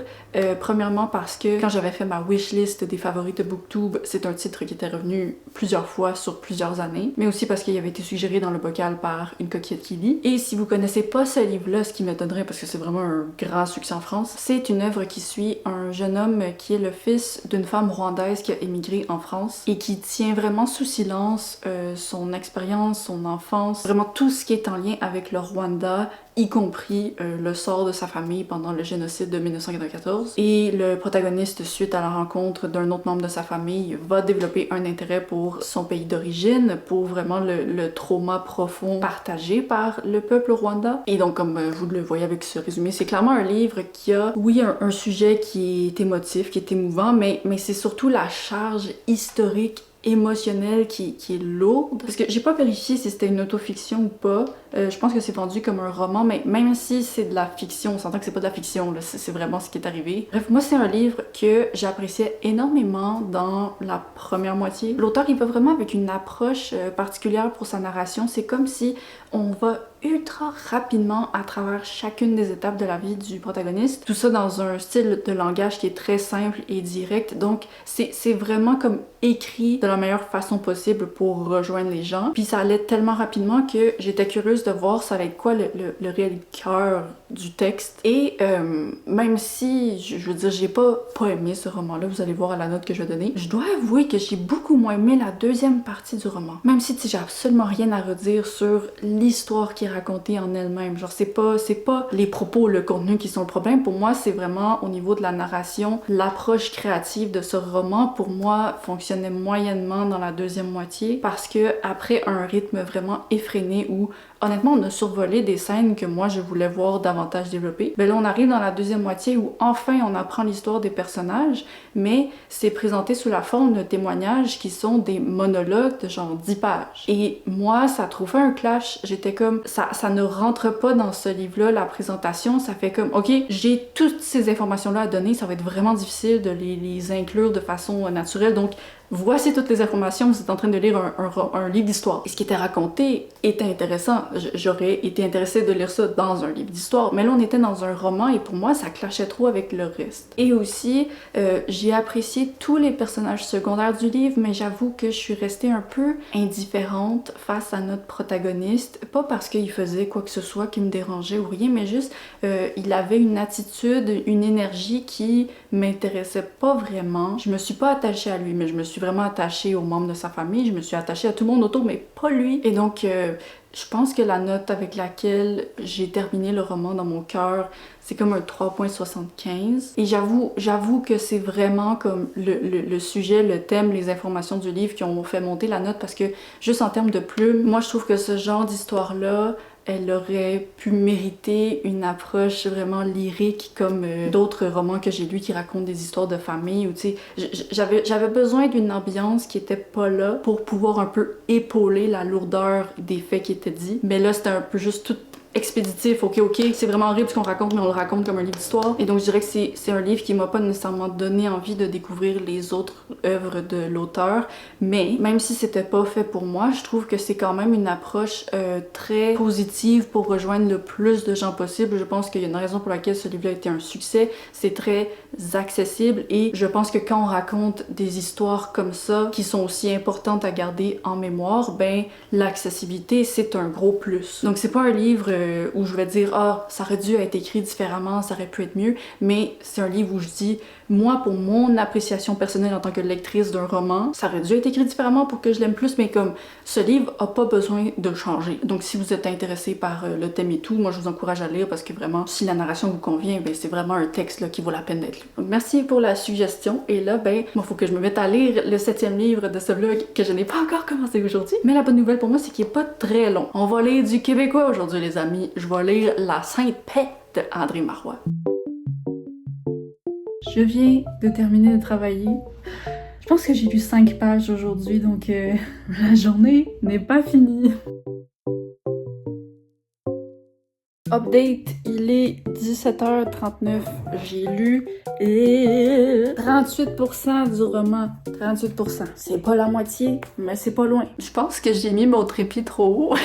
premièrement parce que quand j'avais fait ma wishlist des favoris de Booktube, c'est un titre qui était revenu plusieurs fois sur plusieurs années, mais aussi parce qu'il avait été suggéré dans le bocal par une coquillette qui lit. Et si vous connaissez pas ce livre-là, ce qui m'étonnerait parce que c'est vraiment un grand succès en France, c'est une œuvre qui suit un jeune homme qui est le fils d'une femme rwandaise qui a émigré en France et qui tient vraiment sous silence son expérience, son enfance, vraiment tout ce qui est en lien avec le Rwanda, y compris le sort de sa famille pendant le génocide de 1994. Et le protagoniste, suite à la rencontre d'un autre membre de sa famille, va développer un intérêt pour son pays d'origine, pour vraiment le trauma profond partagé par le peuple rwandais. Et donc, comme vous le voyez avec ce résumé, c'est clairement un livre qui a, oui, un sujet qui est émotif, qui est émouvant, mais c'est surtout la charge historique émotionnelle qui est lourde. Parce que j'ai pas vérifié si c'était une autofiction ou pas. Je pense que c'est vendu comme un roman, mais même si c'est de la fiction, on s'entend que c'est pas de la fiction, c'est vraiment ce qui est arrivé. Bref, moi c'est un livre que j'appréciais énormément dans la première moitié. L'auteur il va vraiment avec une approche particulière pour sa narration. C'est comme si on va ultra rapidement à travers chacune des étapes de la vie du protagoniste. Tout ça dans un style de langage qui est très simple et direct. Donc c'est vraiment comme écrit de la meilleure façon possible pour rejoindre les gens. Puis ça allait tellement rapidement que j'étais curieuse de voir ça allait être quoi le réel cœur du texte. Et même si, je veux dire, j'ai pas aimé ce roman-là, vous allez voir à la note que je vais donner, je dois avouer que j'ai beaucoup moins aimé la deuxième partie du roman. Même si j'ai absolument rien à redire sur l'histoire qui est racontée en elle-même. Genre c'est pas les propos, le contenu qui sont le problème. Pour moi, c'est vraiment au niveau de la narration, l'approche créative de ce roman, pour moi, fonctionnait moyennement dans la deuxième moitié parce que après un rythme vraiment effréné où honnêtement, on a survolé des scènes que moi, je voulais voir davantage développées. Ben là, on arrive dans la deuxième moitié où enfin on apprend l'histoire des personnages, mais c'est présenté sous la forme de témoignages qui sont des monologues de genre 10 pages. Et moi, ça a trouvé un clash. J'étais comme, ça ne rentre pas dans ce livre-là, la présentation. Ça fait comme, ok, j'ai toutes ces informations-là à donner, ça va être vraiment difficile de les inclure de façon naturelle. Donc, voici toutes les informations, vous êtes en train de lire un livre d'histoire. Et ce qui était raconté était intéressant. J'aurais été intéressée de lire ça dans un livre d'histoire, mais là on était dans un roman et pour moi ça clashait trop avec le reste. Et aussi, j'ai apprécié tous les personnages secondaires du livre, mais j'avoue que je suis restée un peu indifférente face à notre protagoniste. Pas parce qu'il faisait quoi que ce soit qui me dérangeait ou rien, mais juste il avait une attitude, une énergie qui m'intéressait pas vraiment. Je me suis pas attachée à lui, mais je me suis vraiment attachée aux membres de sa famille, je me suis attachée à tout le monde autour, mais pas lui. Et donc, je pense que la note avec laquelle j'ai terminé le roman dans mon cœur, c'est comme un 3.75. Et j'avoue que c'est vraiment comme le sujet, le thème, les informations du livre qui ont fait monter la note parce que juste en termes de plume, moi je trouve que ce genre d'histoire-là, elle aurait pu mériter une approche vraiment lyrique comme d'autres romans que j'ai lus qui racontent des histoires de famille ou tu sais, j'avais besoin d'une ambiance qui était pas là pour pouvoir un peu épauler la lourdeur des faits qui étaient dits. Mais là, c'était un peu juste tout expéditif, ok, c'est vraiment horrible ce qu'on raconte, mais on le raconte comme un livre d'histoire. Et donc je dirais que c'est un livre qui m'a pas nécessairement donné envie de découvrir les autres œuvres de l'auteur, mais même si c'était pas fait pour moi, je trouve que c'est quand même une approche très positive pour rejoindre le plus de gens possible. Je pense qu'il y a une raison pour laquelle ce livre-là a été un succès, c'est très accessible et je pense que quand on raconte des histoires comme ça, qui sont aussi importantes à garder en mémoire, ben l'accessibilité c'est un gros plus. Donc c'est pas un livre où je vais dire ah ça aurait dû être écrit différemment, ça aurait pu être mieux, mais c'est un livre où je dis moi pour mon appréciation personnelle en tant que lectrice d'un roman, ça aurait dû être écrit différemment pour que je l'aime plus, mais comme ce livre a pas besoin de changer. Donc si vous êtes intéressé par le thème et tout, moi je vous encourage à lire parce que vraiment si la narration vous convient, ben c'est vraiment un texte là, qui vaut la peine d'être lu. Donc merci pour la suggestion et là ben moi faut que je me mette à lire le 7e livre de ce vlog que je n'ai pas encore commencé aujourd'hui, mais la bonne nouvelle pour moi c'est qu'il est pas très long. On va lire du québécois aujourd'hui les amis. Je vais lire La Sainte Paix de André Marois. Je viens de terminer de travailler. Je pense que j'ai lu 5 pages aujourd'hui, donc la journée n'est pas finie. Update, il est 17h39. J'ai lu 38% du roman. 38%. C'est pas la moitié, mais c'est pas loin. Je pense que j'ai mis mon trépied trop haut.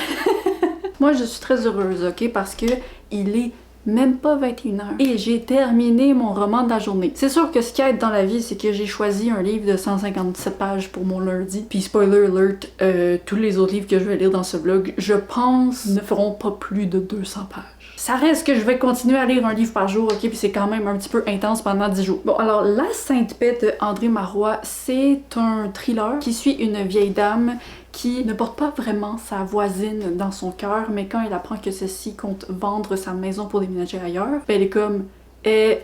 Moi, je suis très heureuse, ok? Parce que il est même pas 21h. Et j'ai terminé mon roman de la journée. C'est sûr que ce qui aide dans la vie, c'est que j'ai choisi un livre de 157 pages pour mon lundi. Puis spoiler alert, tous les autres livres que je vais lire dans ce vlog, je pense, ne feront pas plus de 200 pages. Ça reste que je vais continuer à lire un livre par jour, ok? Puis c'est quand même un petit peu intense pendant 10 jours. Bon, alors, La Sainte Paix de André Marois, c'est un thriller qui suit une vieille dame qui ne porte pas vraiment sa voisine dans son cœur, mais quand elle apprend que celle-ci compte vendre sa maison pour déménager ailleurs, ben elle est comme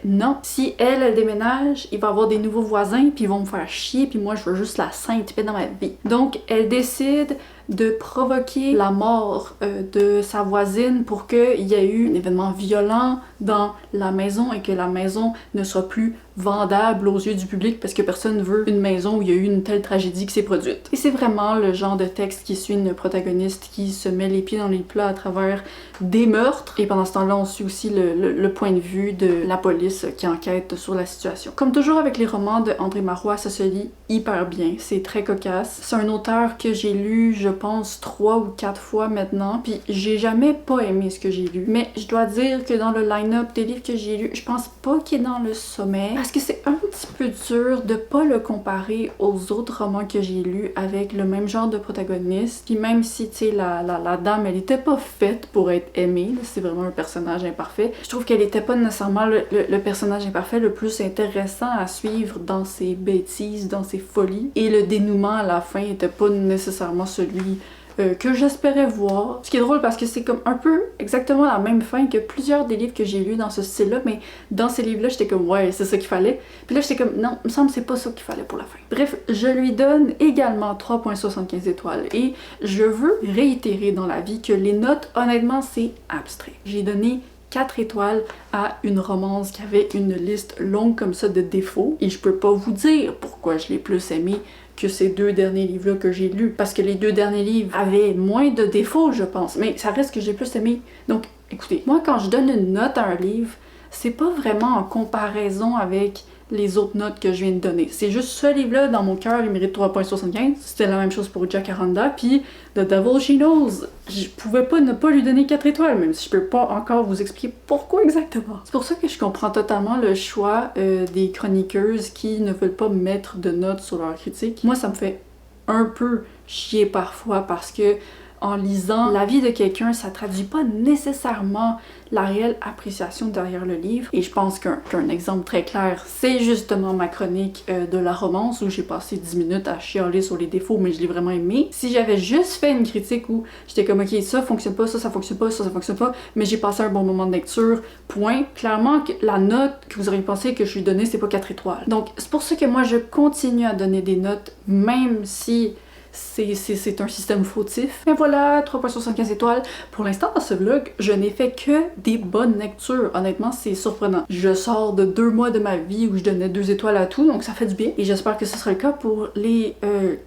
non, si elle déménage, il va y avoir des nouveaux voisins, puis ils vont me faire chier, puis moi je veux juste la sainte paix dans ma vie. Donc elle décide de provoquer la mort de sa voisine pour qu'il y ait eu un événement violent dans la maison et que la maison ne soit plus vendable aux yeux du public parce que personne ne veut une maison où il y a eu une telle tragédie qui s'est produite. Et c'est vraiment le genre de texte qui suit une protagoniste qui se met les pieds dans les plats à travers des meurtres. Et pendant ce temps-là, on suit aussi le point de vue de la police qui enquête sur la situation. Comme toujours avec les romans de André Marois, ça se lit hyper bien. C'est très cocasse. C'est un auteur que j'ai lu, je pense, 3 ou 4 fois maintenant. Puis j'ai jamais pas aimé ce que j'ai lu. Mais je dois dire que dans le line-up des livres que j'ai lus, je pense pas qu'il est dans le sommet. Parce que c'est un petit peu dur de pas le comparer aux autres romans que j'ai lus avec le même genre de protagoniste. Puis même si, tu sais, la dame, elle était pas faite pour être aimée, c'est vraiment un personnage imparfait. Je trouve qu'elle était pas nécessairement le personnage imparfait le plus intéressant à suivre dans ses bêtises, dans ses folies. Et le dénouement à la fin était pas nécessairement celui que j'espérais voir. Ce qui est drôle parce que c'est comme un peu exactement la même fin que plusieurs des livres que j'ai lus dans ce style-là, mais dans ces livres-là, j'étais comme ouais, c'est ça qu'il fallait. Puis là, j'étais comme non, il me semble que c'est pas ça qu'il fallait pour la fin. Bref, je lui donne également 3,75 étoiles et je veux réitérer dans la vie que les notes, honnêtement, c'est abstrait. J'ai donné 4 étoiles à une romance qui avait une liste longue comme ça de défauts et je peux pas vous dire pourquoi je l'ai plus aimé que ces 2 derniers livres-là que j'ai lus. Parce que les 2 derniers livres avaient moins de défauts, je pense, mais ça reste que j'ai plus aimé. Donc, écoutez, moi quand je donne une note à un livre, c'est pas vraiment en comparaison avec les autres notes que je viens de donner. C'est juste ce livre-là, dans mon cœur, il mérite 3,75. C'était la même chose pour Jacaranda, puis The Devil She Knows. Je pouvais pas ne pas lui donner 4 étoiles, même si je peux pas encore vous expliquer pourquoi exactement. C'est pour ça que je comprends totalement le choix des chroniqueuses qui ne veulent pas mettre de notes sur leurs critiques. Moi, ça me fait un peu chier parfois parce que en lisant l'avis de quelqu'un, ça traduit pas nécessairement la réelle appréciation derrière le livre. Et je pense qu'un exemple très clair, c'est justement ma chronique de la romance où j'ai passé 10 minutes à chialer sur les défauts, mais je l'ai vraiment aimé. Si j'avais juste fait une critique où j'étais comme ok, ça fonctionne pas, ça fonctionne pas, ça fonctionne pas, mais j'ai passé un bon moment de lecture, point. Clairement, que la note que vous auriez pensé que je lui donnais, c'est pas 4 étoiles. Donc c'est pour ça que moi je continue à donner des notes, même si c'est un système fautif. Mais voilà, 3,75 étoiles. Pour l'instant, dans ce vlog, je n'ai fait que des bonnes lectures. Honnêtement, c'est surprenant. Je sors de 2 mois de ma vie où je donnais 2 étoiles à tout, donc ça fait du bien. Et j'espère que ce sera le cas pour les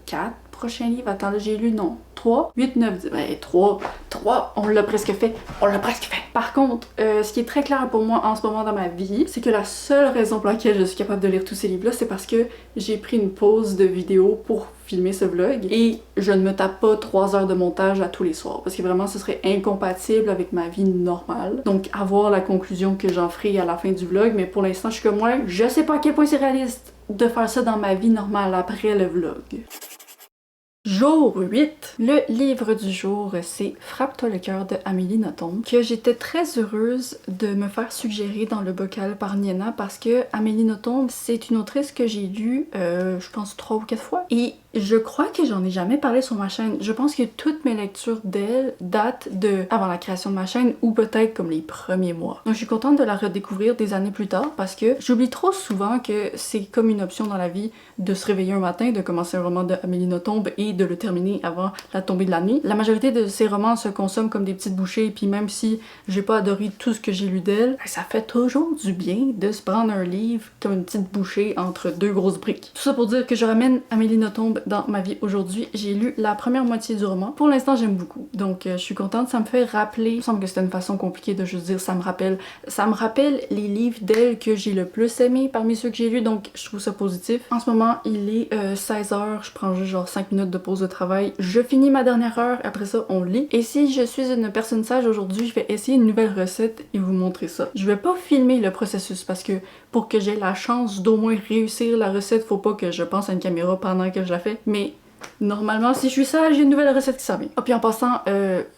4 prochains livres. Attends, là, j'ai lu, non, 3, 8, 9, 10. Ben, 3, on l'a presque fait. On l'a presque fait. Par contre, ce qui est très clair pour moi en ce moment dans ma vie, c'est que la seule raison pour laquelle je suis capable de lire tous ces livres-là, c'est parce que j'ai pris une pause de vidéo pour filmer ce vlog et je ne me tape pas 3 heures de montage à tous les soirs parce que vraiment ce serait incompatible avec ma vie normale. Donc à voir la conclusion que j'en ferai à la fin du vlog, mais pour l'instant je suis comme moi, je sais pas à quel point c'est réaliste de faire ça dans ma vie normale après le vlog. Jour 8. Le livre du jour, c'est Frappe-toi le cœur de Amélie Nothomb, que j'étais très heureuse de me faire suggérer dans le bocal par Niena parce que Amélie Nothomb, c'est une autrice que j'ai lue, je pense 3 ou 4 fois. Et je crois que j'en ai jamais parlé sur ma chaîne. Je pense que toutes mes lectures d'elle datent de avant la création de ma chaîne ou peut-être comme les premiers mois. Donc je suis contente de la redécouvrir des années plus tard parce que j'oublie trop souvent que c'est comme une option dans la vie de se réveiller un matin, de commencer un roman de Amélie Nothomb et de le terminer avant la tombée de la nuit. La majorité de ces romans se consomment comme des petites bouchées, puis même si j'ai pas adoré tout ce que j'ai lu d'elle, ça fait toujours du bien de se prendre un livre comme une petite bouchée entre 2 grosses briques. Tout ça pour dire que je ramène Amélie Nothomb dans ma vie aujourd'hui. J'ai lu la première moitié du roman. Pour l'instant, j'aime beaucoup. Donc, je suis contente. Ça me fait rappeler... Il me semble que c'était une façon compliquée de juste dire ça me rappelle. Ça me rappelle les livres d'elle que j'ai le plus aimé parmi ceux que j'ai lus, donc je trouve ça positif. En ce moment, il est 16h. Je prends juste genre 5 minutes de pause de travail. Je finis ma dernière heure. Après ça, on lit. Et si je suis une personne sage aujourd'hui, je vais essayer une nouvelle recette et vous montrer ça. Je vais pas filmer le processus parce que pour que j'ai la chance d'au moins réussir la recette, faut pas que je pense à une caméra pendant que je la fais. Mais normalement, si je suis sage, j'ai une nouvelle recette qui s'en vient. Ah, puis en passant,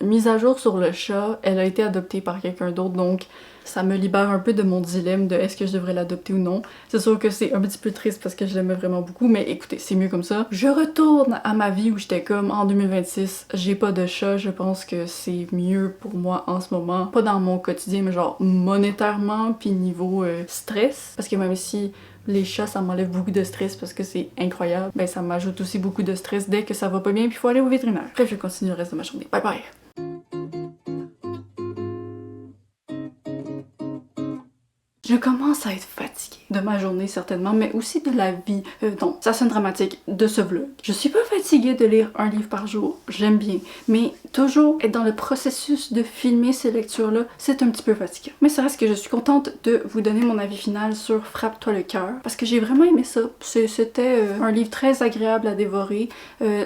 mise à jour sur le chat, elle a été adoptée par quelqu'un d'autre, donc ça me libère un peu de mon dilemme de est-ce que je devrais l'adopter ou non. C'est sûr que c'est un petit peu triste parce que je l'aimais vraiment beaucoup, mais écoutez, c'est mieux comme ça. Je retourne à ma vie où j'étais comme en 2026, j'ai pas de chat, je pense que c'est mieux pour moi en ce moment. Pas dans mon quotidien, mais genre monétairement, puis niveau stress, parce que même si les chats, ça m'enlève beaucoup de stress parce que c'est incroyable. Ben, ça m'ajoute aussi beaucoup de stress dès que ça va pas bien puis il faut aller au vétérinaire. Bref, je continue le reste de ma journée. Bye bye! Je commence à être fatiguée de ma journée certainement, mais aussi de la vie. Non, ça sonne dramatique, de ce vlog. Je suis pas fatiguée de lire un livre par jour, j'aime bien, mais toujours être dans le processus de filmer ces lectures-là, c'est un petit peu fatigant. Mais ça reste que je suis contente de vous donner mon avis final sur Frappe-toi le cœur, parce que j'ai vraiment aimé ça. C'était un livre très agréable à dévorer.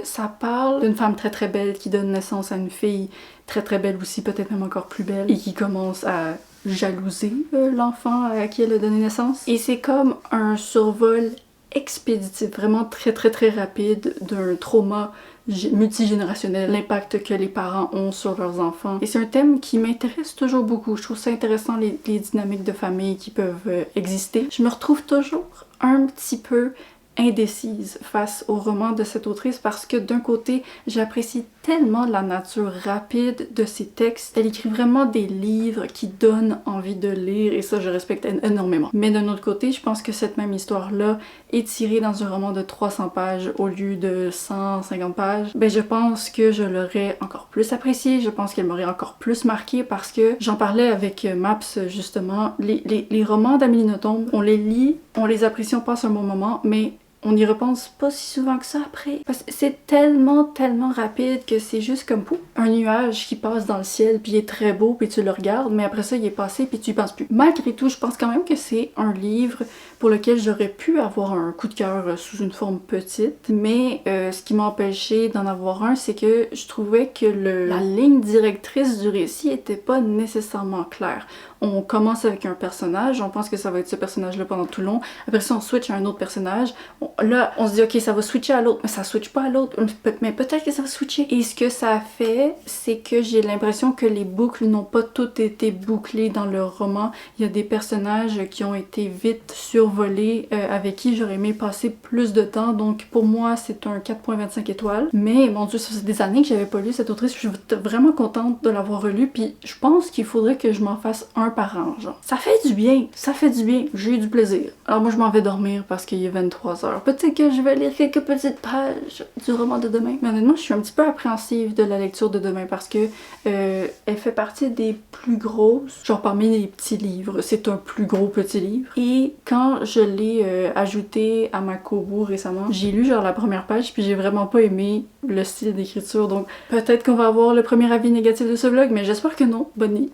Ça parle d'une femme très très belle qui donne naissance à une fille très très belle aussi, peut-être même encore plus belle, et qui commence à jalouser l'enfant à qui elle a donné naissance. Et c'est comme un survol expéditif, vraiment très très très rapide d'un trauma multigénérationnel, l'impact que les parents ont sur leurs enfants. Et c'est un thème qui m'intéresse toujours beaucoup. Je trouve ça intéressant les dynamiques de famille qui peuvent exister. Je me retrouve toujours un petit peu indécise face au roman de cette autrice parce que d'un côté, j'apprécie tellement la nature rapide de ses textes. Elle écrit vraiment des livres qui donnent envie de lire et ça, je respecte énormément. Mais d'un autre côté, je pense que cette même histoire-là est tirée dans un roman de 300 pages au lieu de 150 pages. Ben, je pense que je l'aurais encore plus apprécié, je pense qu'elle m'aurait encore plus marqué parce que j'en parlais avec Maps justement. Les romans d'Amélie Nothomb, on les lit, on les apprécie, on passe un bon moment, mais on n'y repense pas si souvent que ça après. Parce que c'est tellement rapide que c'est juste comme pouf, un nuage qui passe dans le ciel puis il est très beau puis tu le regardes, mais après ça il est passé puis tu y penses plus. Malgré tout, je pense quand même que c'est un livre pour lequel j'aurais pu avoir un coup de cœur sous une forme petite, mais ce qui m'a empêché d'en avoir un, c'est que je trouvais que la ligne directrice du récit était pas nécessairement claire. On commence avec un personnage, on pense que ça va être ce personnage-là pendant tout le long, après ça on switch à un autre personnage, là on se dit ok ça va switcher à l'autre, mais ça switch pas à l'autre, mais peut-être que ça va switcher. Et ce que ça a fait, c'est que j'ai l'impression que les boucles n'ont pas toutes été bouclées dans le roman. Il y a des personnages qui ont été vite survolés, avec qui j'aurais aimé passer plus de temps, donc pour moi c'est un 4.25 étoiles. Mais mon dieu, ça fait des années que j'avais pas lu cette autrice, je suis vraiment contente de l'avoir relue, puis je pense qu'il faudrait que je m'en fasse un par an, genre. Ça fait du bien, j'ai eu du plaisir. Alors moi je m'en vais dormir parce qu'il est 23h. Peut-être que je vais lire quelques petites pages du roman de demain. Mais honnêtement, je suis un petit peu appréhensive de la lecture de demain parce que elle fait partie des plus grosses, genre parmi les petits livres, c'est un plus gros petit livre. Et quand je l'ai ajouté à ma Kobo récemment, j'ai lu genre la première page puis j'ai vraiment pas aimé le style d'écriture, donc peut-être qu'on va avoir le premier avis négatif de ce vlog, mais j'espère que non. Bonne nuit.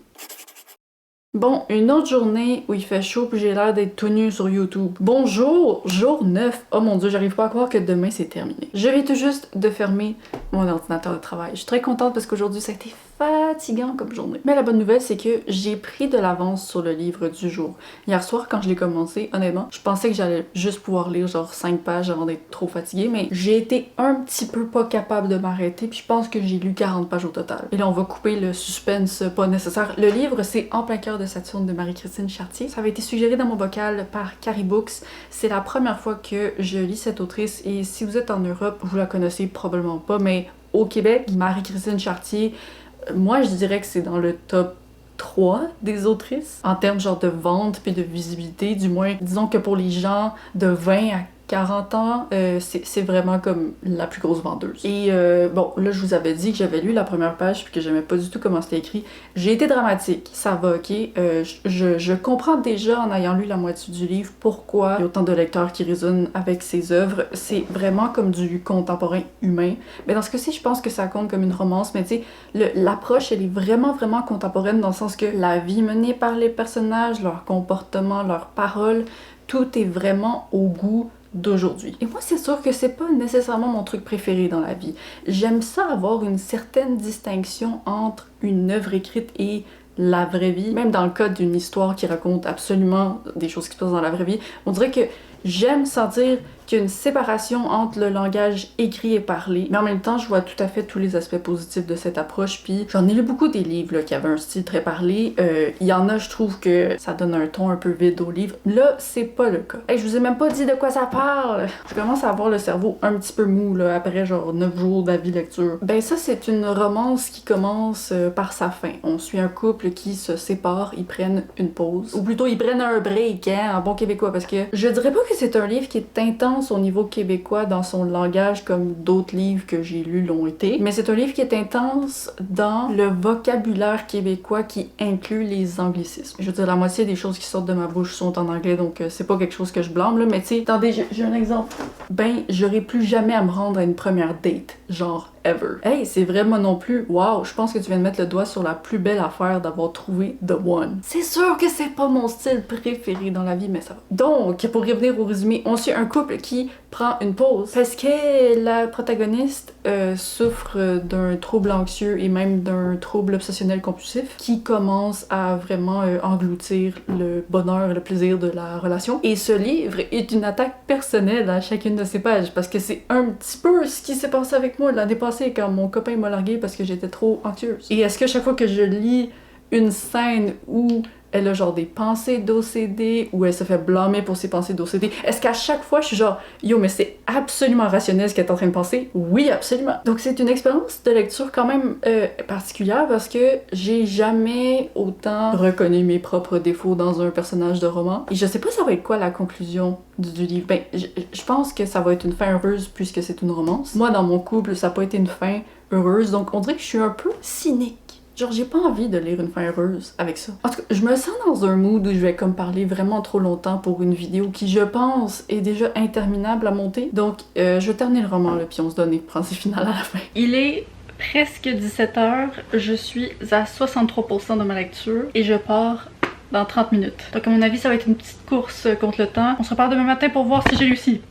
Bon, une autre journée où il fait chaud puis j'ai l'air d'être tout nu sur YouTube. Bonjour, jour 9. Oh mon dieu, j'arrive pas à croire que demain c'est terminé. Je viens tout juste de fermer mon ordinateur de travail. Je suis très contente parce qu'aujourd'hui ça a été fatigant comme journée. Mais la bonne nouvelle, c'est que j'ai pris de l'avance sur le livre du jour. Hier soir, quand je l'ai commencé, honnêtement, je pensais que j'allais juste pouvoir lire genre 5 pages avant d'être trop fatiguée, mais j'ai été un petit peu pas capable de m'arrêter, puis je pense que j'ai lu 40 pages au total. Et là, on va couper le suspense pas nécessaire. Le livre, c'est En plein cœur de Saturne de Marie-Christine Chartier. Ça avait été suggéré dans mon bocal par Carrie Books. C'est la première fois que je lis cette autrice, et si vous êtes en Europe, vous la connaissez probablement pas, mais au Québec, Marie-Christine Chartier, moi, je dirais que c'est dans le top 3 des autrices, en termes genre de vente puis de visibilité, du moins. Disons que pour les gens de 20 à 40 ans, c'est vraiment comme la plus grosse vendeuse. Et bon, là, je vous avais dit que j'avais lu la première page puis que j'aimais pas du tout comment c'était écrit. J'ai été dramatique, ça va, ok? Je comprends déjà en ayant lu la moitié du livre pourquoi il y a autant de lecteurs qui résonnent avec ses œuvres. C'est vraiment comme du contemporain humain. Mais dans ce cas-ci, je pense que ça compte comme une romance, mais tu sais, l'approche, elle est vraiment contemporaine dans le sens que la vie menée par les personnages, leur comportement, leurs paroles, tout est vraiment au goût d'aujourd'hui. Et moi, c'est sûr que c'est pas nécessairement mon truc préféré dans la vie. J'aime ça avoir une certaine distinction entre une œuvre écrite et la vraie vie. Même dans le cas d'une histoire qui raconte absolument des choses qui se passent dans la vraie vie, on dirait que j'aime sentir qu'il y a une séparation entre le langage écrit et parlé, mais en même temps, je vois tout à fait tous les aspects positifs de cette approche, puis j'en ai lu beaucoup des livres là, qui avaient un style très parlé. Il y en a, je trouve que ça donne un ton un peu vide au livre. Là, c'est pas le cas. Hey, je vous ai même pas dit de quoi ça parle! Je commence à avoir le cerveau un petit peu mou, là, après genre 9 jours d'avis lecture. Ben ça, c'est une romance qui commence par sa fin. On suit un couple qui se sépare, ils prennent une pause, ou plutôt ils prennent un break, hein, en bon québécois, parce que je dirais pas que c'est un livre qui est intense au niveau québécois dans son langage comme d'autres livres que j'ai lus l'ont été, mais c'est un livre qui est intense dans le vocabulaire québécois qui inclut les anglicismes. Je veux dire, la moitié des choses qui sortent de ma bouche sont en anglais, donc c'est pas quelque chose que je blâme là, mais tu sais, attendez, j'ai un exemple. Ben, j'aurais plus jamais à me rendre à une première date, genre ever. Hey, c'est vrai moi non plus. Wow, je pense que tu viens de mettre le doigt sur la plus belle affaire d'avoir trouvé The One. C'est sûr que c'est pas mon style préféré dans la vie, mais ça va. Donc, pour revenir au résumé, on suit un couple qui prend une pause parce que la protagoniste souffre d'un trouble anxieux et même d'un trouble obsessionnel compulsif qui commence à vraiment engloutir le bonheur et le plaisir de la relation. Et ce livre est une attaque personnelle à chacune de ses pages parce que c'est un petit peu ce qui s'est passé avec moi l'année passée quand mon copain m'a largué parce que j'étais trop anxieuse. Et est-ce que chaque fois que je lis une scène où elle a genre des pensées d'OCD ou elle se fait blâmer pour ses pensées d'OCD? Est-ce qu'à chaque fois je suis genre yo mais c'est absolument rationnel ce qu'elle est en train de penser? Oui, absolument. Donc c'est une expérience de lecture quand même particulière parce que j'ai jamais autant reconnu mes propres défauts dans un personnage de roman. Et je sais pas ça va être quoi la conclusion du livre. Ben, je pense que ça va être une fin heureuse puisque c'est une romance. Moi dans mon couple ça n'a pas été une fin heureuse, donc on dirait que je suis un peu cynique. Genre, j'ai pas envie de lire une fin heureuse avec ça. En tout cas, je me sens dans un mood où je vais comme parler vraiment trop longtemps pour une vidéo qui, je pense, est déjà interminable à monter. Donc, je vais terminer le roman, là, puis on se donne les pensées finales à la fin. Il est presque 17h, je suis à 63% de ma lecture et je pars dans 30 minutes. Donc, à mon avis, ça va être une petite course contre le temps. On se repart demain matin pour voir si j'ai réussi.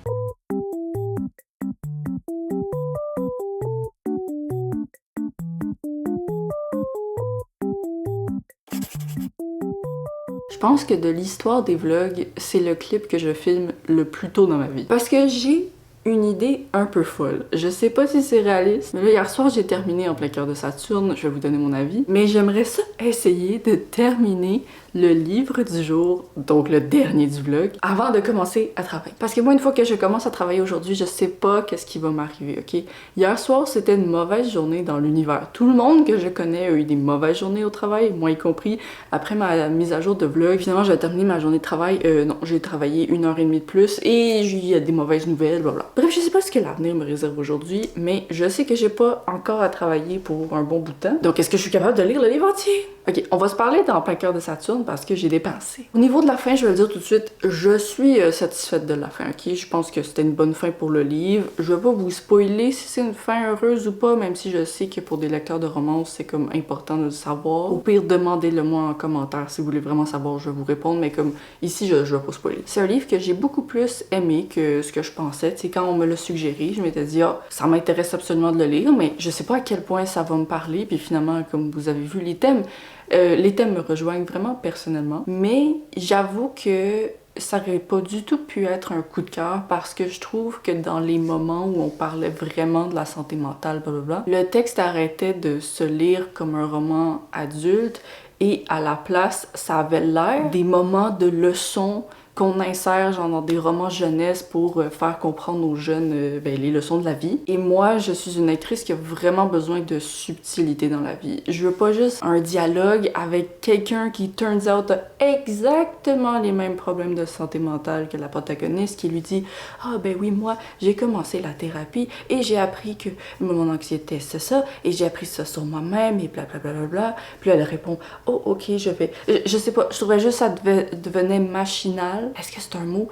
Je pense que de l'histoire des vlogs, c'est le clip que je filme le plus tôt dans ma vie. Parce que j'ai une idée un peu folle. Je sais pas si c'est réaliste, mais là, hier soir, j'ai terminé En plein cœur de Saturne, je vais vous donner mon avis. Mais j'aimerais ça essayer de terminer le livre du jour, donc le dernier du vlog, avant de commencer à travailler. Parce que moi, une fois que je commence à travailler aujourd'hui, je sais pas qu'est-ce qui va m'arriver, ok? Hier soir, c'était une mauvaise journée dans l'univers. Tout le monde que je connais a eu des mauvaises journées au travail, moi y compris. Après ma mise à jour de vlog, finalement, j'ai terminé ma journée de travail. Non, j'ai travaillé 1h30 de plus et il y a des mauvaises nouvelles, blablabla. Bref, je sais pas ce que l'avenir me réserve aujourd'hui, mais je sais que j'ai pas encore à travailler pour un bon bout de temps. Donc, est-ce que je suis capable de lire le livre entier? Ok, on va se parler dans Plein cœur de Saturne parce que j'ai dépensé. Au niveau de la fin, je vais le dire tout de suite, je suis satisfaite de la fin, ok? Je pense que c'était une bonne fin pour le livre. Je vais pas vous spoiler si c'est une fin heureuse ou pas, même si je sais que pour des lecteurs de romance, c'est comme important de le savoir. Au pire, demandez-le moi en commentaire si vous voulez vraiment savoir, je vais vous répondre, mais comme ici, je vais pas spoiler. C'est un livre que j'ai beaucoup plus aimé que ce que je pensais. Tu sais, quand on me l'a suggéré, je m'étais dit, ah, ça m'intéresse absolument de le lire, mais je sais pas à quel point ça va me parler, puis finalement, comme vous avez vu, les thèmes me rejoignent vraiment personnellement, mais j'avoue que ça aurait pas du tout pu être un coup de cœur parce que je trouve que dans les moments où on parlait vraiment de la santé mentale, blablabla, le texte arrêtait de se lire comme un roman adulte et à la place, ça avait l'air des moments de leçons qu'on insère genre dans des romans jeunesse pour faire comprendre aux jeunes les leçons de la vie. Et moi, je suis une actrice qui a vraiment besoin de subtilité dans la vie. Je veux pas juste un dialogue avec quelqu'un qui, turns out, a exactement les mêmes problèmes de santé mentale que la protagoniste qui lui dit « Ah ben oui, moi, j'ai commencé la thérapie et j'ai appris que mon anxiété c'est ça et j'ai appris ça sur moi-même et blablabla. » Puis elle répond « Oh ok, je vais... » Je sais pas, je trouverais juste ça devenait machinal. Est-ce que c'est un mot?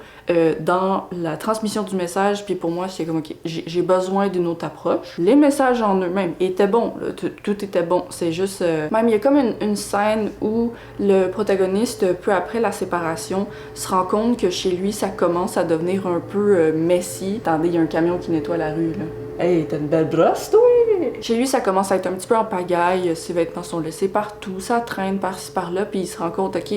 Dans la transmission du message, puis pour moi, c'est comme, ok, j'ai besoin d'une autre approche. Les messages en eux-mêmes étaient bons, là, tout était bon, c'est juste... Même, il y a comme une scène où le protagoniste, peu après la séparation, se rend compte que chez lui, ça commence à devenir un peu messy. Attendez, il y a un camion qui nettoie la rue, là. Hey, t'as une belle brosse, toi! Chez lui, ça commence à être un petit peu en pagaille, ses vêtements sont laissés partout, ça traîne par-ci par-là, puis il se rend compte, ok,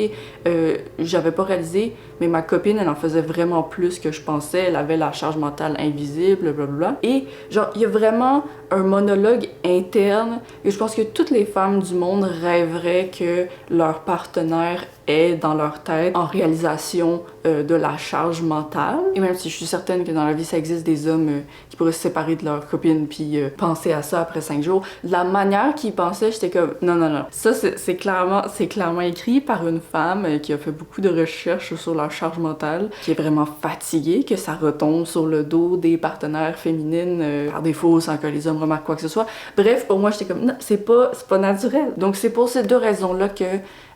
j'avais pas réalisé, mais ma copine, elle en faisait vraiment plus que je pensais, elle avait la charge mentale invisible, blablabla. Et genre, il y a vraiment un monologue interne, et je pense que toutes les femmes du monde rêveraient que leur partenaire est dans leur tête en réalisation de la charge mentale. Et même si je suis certaine que dans la vie, ça existe des hommes qui pourraient se séparer de leur copine puis penser à ça après 5 jours, la manière qu'ils pensaient, j'étais comme non, non, non. Ça, c'est clairement écrit par une femme qui a fait beaucoup de recherches sur leur charge mentale, qui est vraiment fatiguée, que ça retombe sur le dos des partenaires féminines par défaut, sans que les hommes remarquent quoi que ce soit. Bref, pour moi, j'étais comme non, c'est pas naturel. Donc c'est pour ces deux raisons-là que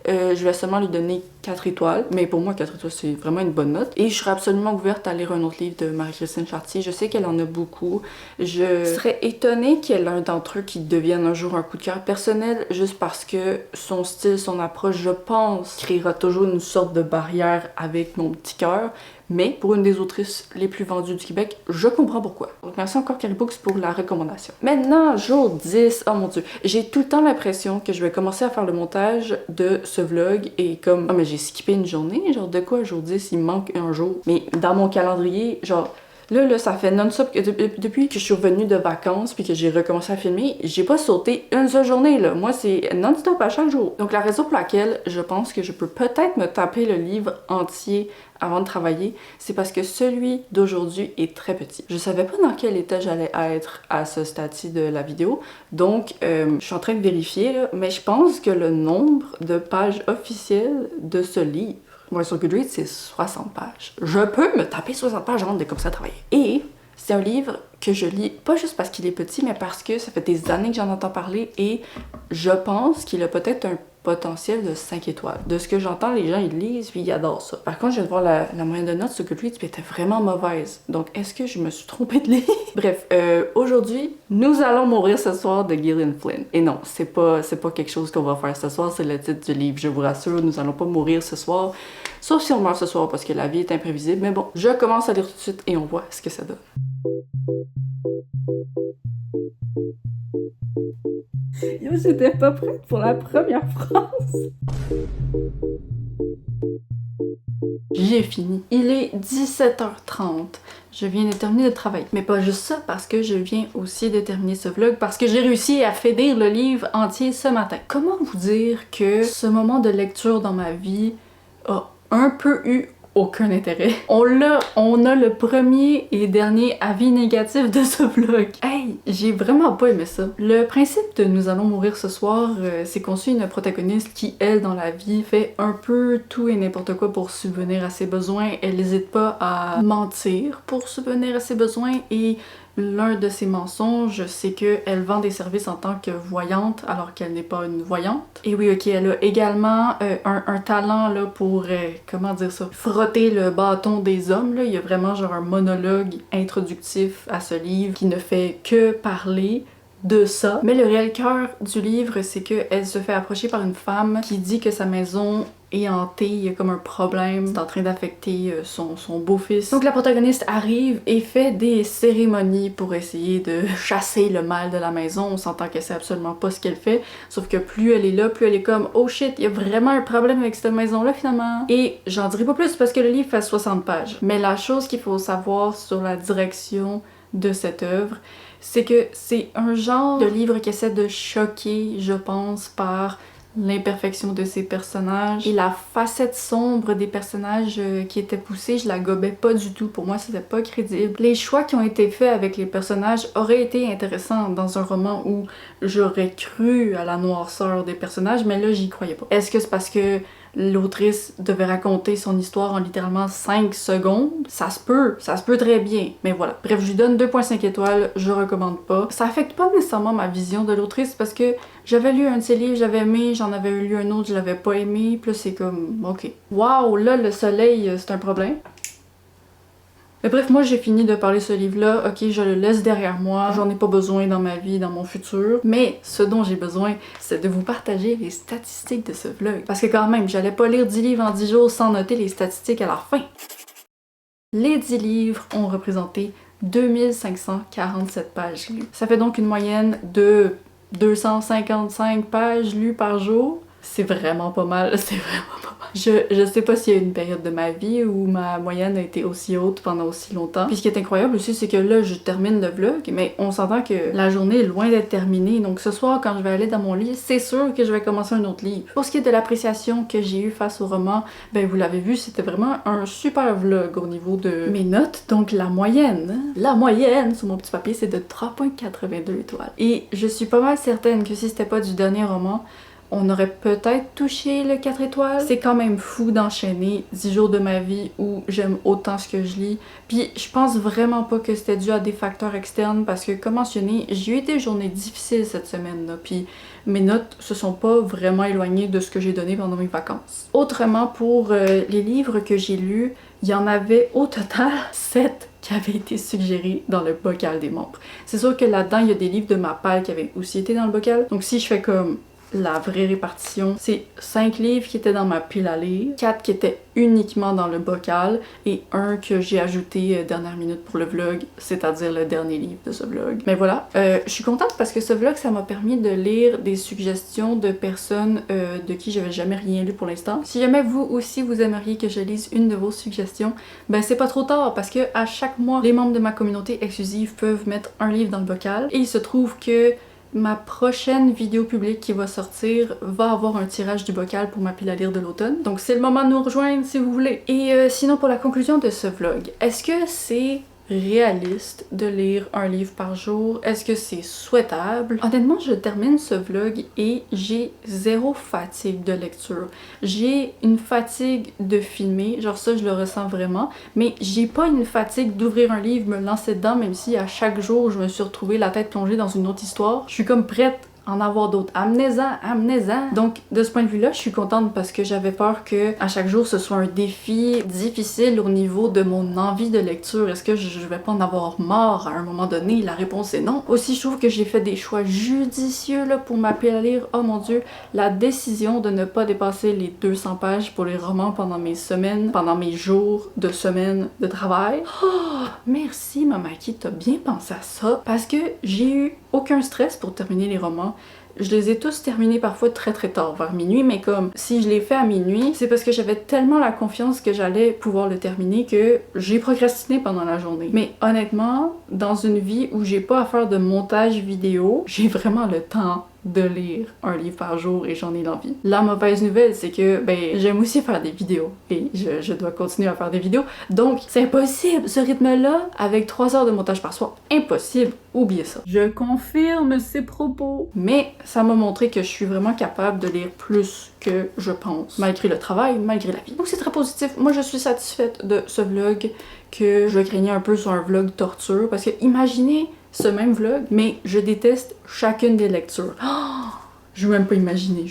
je vais seulement lui donner 4 étoiles, mais pour moi 4 étoiles c'est vraiment une bonne note. Et je serais absolument ouverte à lire un autre livre de Marie-Christine Chartier, je sais qu'elle en a beaucoup. Je serais étonnée qu'il y ait l'un d'entre eux qui devienne un jour un coup de cœur personnel, juste parce que son style, son approche, je pense, créera toujours une sorte de barrière avec mon petit cœur. Mais pour une des autrices les plus vendues du Québec, je comprends pourquoi. Donc merci encore Caribooks pour la recommandation. Maintenant, jour 10, oh mon dieu, j'ai tout le temps l'impression que je vais commencer à faire le montage de ce vlog et comme, oh mais j'ai skippé une journée, genre de quoi jour 10, il me manque un jour. Mais dans mon calendrier, genre, Là, ça fait non-stop que depuis que je suis revenue de vacances puis que j'ai recommencé à filmer, j'ai pas sauté une seule journée, là. Moi, c'est non-stop à chaque jour. Donc, la raison pour laquelle je pense que je peux peut-être me taper le livre entier avant de travailler, c'est parce que celui d'aujourd'hui est très petit. Je savais pas dans quel état j'allais être à ce stade-ci de la vidéo, donc je suis en train de vérifier, là, mais je pense que le nombre de pages officielles de ce livre, ouais, sur Goodreads, c'est 60 pages. Je peux me taper 60 pages avant de commencer à travailler. Et c'est un livre que je lis, pas juste parce qu'il est petit, mais parce que ça fait des années que j'en entends parler et je pense qu'il a peut-être un potentiel de 5 étoiles. De ce que j'entends, les gens, ils lisent puis ils adorent ça. Par contre, je viens de voir la moyenne de notes sur Goodreads puis elle était vraiment mauvaise. Donc, est-ce que je me suis trompée de livre? Bref, aujourd'hui, nous allons mourir ce soir de Gillian Flynn. Et non, c'est pas quelque chose qu'on va faire ce soir, c'est le titre du livre, je vous rassure, nous allons pas mourir ce soir. Sauf si on meurt ce soir parce que la vie est imprévisible. Mais bon, je commence à lire tout de suite et on voit ce que ça donne. Yo, j'étais pas prête pour la première phrase. J'ai fini. Il est 17h30. Je viens de terminer de travailler. Mais pas juste ça, parce que je viens aussi de terminer ce vlog, parce que j'ai réussi à finir le livre entier ce matin. Comment vous dire que ce moment de lecture dans ma vie a un peu eu aucun intérêt. On a le premier et dernier avis négatif de ce vlog. Hey, j'ai vraiment pas aimé ça. Le principe de Nous allons mourir ce soir, c'est qu'on suit une protagoniste qui, elle, dans la vie, fait un peu tout et n'importe quoi pour subvenir à ses besoins. Elle n'hésite pas à mentir pour subvenir à ses besoins et l'un de ses mensonges, c'est qu'elle vend des services en tant que voyante alors qu'elle n'est pas une voyante. Et oui, ok, elle a également un talent là pour, comment dire ça, frotter le bâton des hommes. Là. Il y a vraiment genre un monologue introductif à ce livre qui ne fait que parler de ça. Mais le réel cœur du livre, c'est qu'elle se fait approcher par une femme qui dit que sa maison est hantée, il y a comme un problème, c'est en train d'affecter son beau-fils. Donc la protagoniste arrive et fait des cérémonies pour essayer de chasser le mal de la maison. On s'entend que c'est absolument pas ce qu'elle fait, sauf que plus elle est là, plus elle est comme « Oh shit, il y a vraiment un problème avec cette maison-là finalement ». Et j'en dirai pas plus parce que le livre fait 60 pages. Mais la chose qu'il faut savoir sur la direction de cette œuvre, c'est que c'est un genre de livre qui essaie de choquer, je pense, par l'imperfection de ses personnages et la facette sombre des personnages qui étaient poussés, je la gobais pas du tout. Pour moi, c'était pas crédible. Les choix qui ont été faits avec les personnages auraient été intéressants dans un roman où j'aurais cru à la noirceur des personnages, mais là, j'y croyais pas. Est-ce que c'est parce que l'autrice devait raconter son histoire en littéralement 5 secondes? Ça se peut très bien, mais voilà. Bref, je lui donne 2.5 étoiles, je recommande pas. Ça affecte pas nécessairement ma vision de l'autrice parce que j'avais lu un de ses livres, j'avais aimé, j'en avais lu un autre, je l'avais pas aimé, puis là c'est comme, ok. Waouh, là le soleil, c'est un problème. Mais bref, moi j'ai fini de parler ce livre-là, ok, je le laisse derrière moi, j'en ai pas besoin dans ma vie, dans mon futur, mais ce dont j'ai besoin, c'est de vous partager les statistiques de ce vlog. Parce que quand même, j'allais pas lire 10 livres en 10 jours sans noter les statistiques à la fin. Les 10 livres ont représenté 2547 pages lues. Ça fait donc une moyenne de 255 pages lues par jour. C'est vraiment pas mal, c'est vraiment pas mal. Je sais pas s'il y a une période de ma vie où ma moyenne a été aussi haute pendant aussi longtemps. Puis ce qui est incroyable aussi, c'est que là, je termine le vlog, mais on s'entend que la journée est loin d'être terminée. Donc ce soir, quand je vais aller dans mon lit, c'est sûr que je vais commencer un autre livre. Pour ce qui est de l'appréciation que j'ai eue face au roman, ben vous l'avez vu, c'était vraiment un super vlog au niveau de mes notes. Donc la moyenne sur mon petit papier, c'est de 3.82 étoiles. Et je suis pas mal certaine que si c'était pas du dernier roman, on aurait peut-être touché le 4 étoiles. C'est quand même fou d'enchaîner 10 jours de ma vie où j'aime autant ce que je lis. Puis je pense vraiment pas que c'était dû à des facteurs externes parce que, comme mentionné, j'ai eu des journées difficiles cette semaine-là. Puis mes notes se sont pas vraiment éloignées de ce que j'ai donné pendant mes vacances. Autrement, pour les livres que j'ai lus, il y en avait au total 7 qui avaient été suggérés dans le bocal des membres. C'est sûr que là-dedans, il y a des livres de ma palle qui avaient aussi été dans le bocal. Donc si je fais comme la vraie répartition. C'est 5 livres qui étaient dans ma pile à lire, 4 qui étaient uniquement dans le bocal et un que j'ai ajouté dernière minute pour le vlog, c'est-à-dire le dernier livre de ce vlog. Mais voilà, je suis contente parce que ce vlog, ça m'a permis de lire des suggestions de personnes de qui j'avais jamais rien lu pour l'instant. Si jamais vous aussi vous aimeriez que je lise une de vos suggestions, ben c'est pas trop tard parce que à chaque mois, les membres de ma communauté exclusive peuvent mettre un livre dans le bocal et il se trouve que ma prochaine vidéo publique qui va sortir va avoir un tirage du bocal pour ma pile à lire de l'automne. Donc c'est le moment de nous rejoindre si vous voulez. Et sinon pour la conclusion de ce vlog, est-ce que c'est réaliste de lire un livre par jour? Est-ce que c'est souhaitable? Honnêtement, je termine ce vlog et j'ai zéro fatigue de lecture. J'ai une fatigue de filmer, genre ça je le ressens vraiment, mais j'ai pas une fatigue d'ouvrir un livre, me lancer dedans, même si à chaque jour je me suis retrouvée la tête plongée dans une autre histoire. Je suis comme prête en avoir d'autres. Amenez-en, amenez-en! Donc, de ce point de vue-là, je suis contente parce que j'avais peur que à chaque jour, ce soit un défi difficile au niveau de mon envie de lecture. Est-ce que je vais pas en avoir marre à un moment donné? La réponse est non. Aussi, je trouve que j'ai fait des choix judicieux là, pour ma pile à lire. Oh mon Dieu! La décision de ne pas dépasser les 200 pages pour les romans pendant mes semaines, pendant mes jours de semaine de travail. Oh, merci, Mamaki, t'as bien pensé à ça. Parce que j'ai eu aucun stress pour terminer les romans. Je les ai tous terminés parfois très tard, vers minuit, mais comme si je l'ai fait à minuit, c'est parce que j'avais tellement la confiance que j'allais pouvoir le terminer que j'ai procrastiné pendant la journée. Mais honnêtement, dans une vie où j'ai pas à faire de montage vidéo, j'ai vraiment le temps de lire un livre par jour et j'en ai l'envie. La mauvaise nouvelle, c'est que ben j'aime aussi faire des vidéos et je dois continuer à faire des vidéos. Donc c'est impossible, ce rythme-là, avec 3 heures de montage par soir, impossible, oubliez ça. Je confirme ces propos. Mais ça m'a montré que je suis vraiment capable de lire plus que je pense, malgré le travail, malgré la vie. Donc c'est très positif. Moi je suis satisfaite de ce vlog que je craignais un peu sur un vlog torture parce que imaginez ce même vlog, mais je déteste chacune des lectures. Oh, je veux même pas imaginer,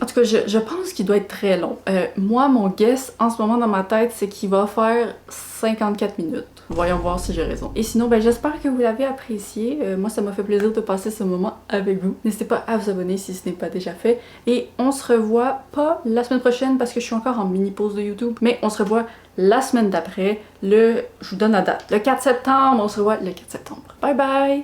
En tout cas, je pense qu'il doit être très long. Moi, mon guess en ce moment dans ma tête, c'est qu'il va faire 54 minutes. Voyons voir si j'ai raison. Et sinon, ben j'espère que vous l'avez apprécié. Moi, ça m'a fait plaisir de passer ce moment avec vous. N'hésitez pas à vous abonner si ce n'est pas déjà fait. Et on se revoit pas la semaine prochaine parce que je suis encore en mini pause de YouTube, mais on se revoit la semaine d'après, je vous donne la date, le 4 septembre, on se revoit le 4 septembre. Bye bye!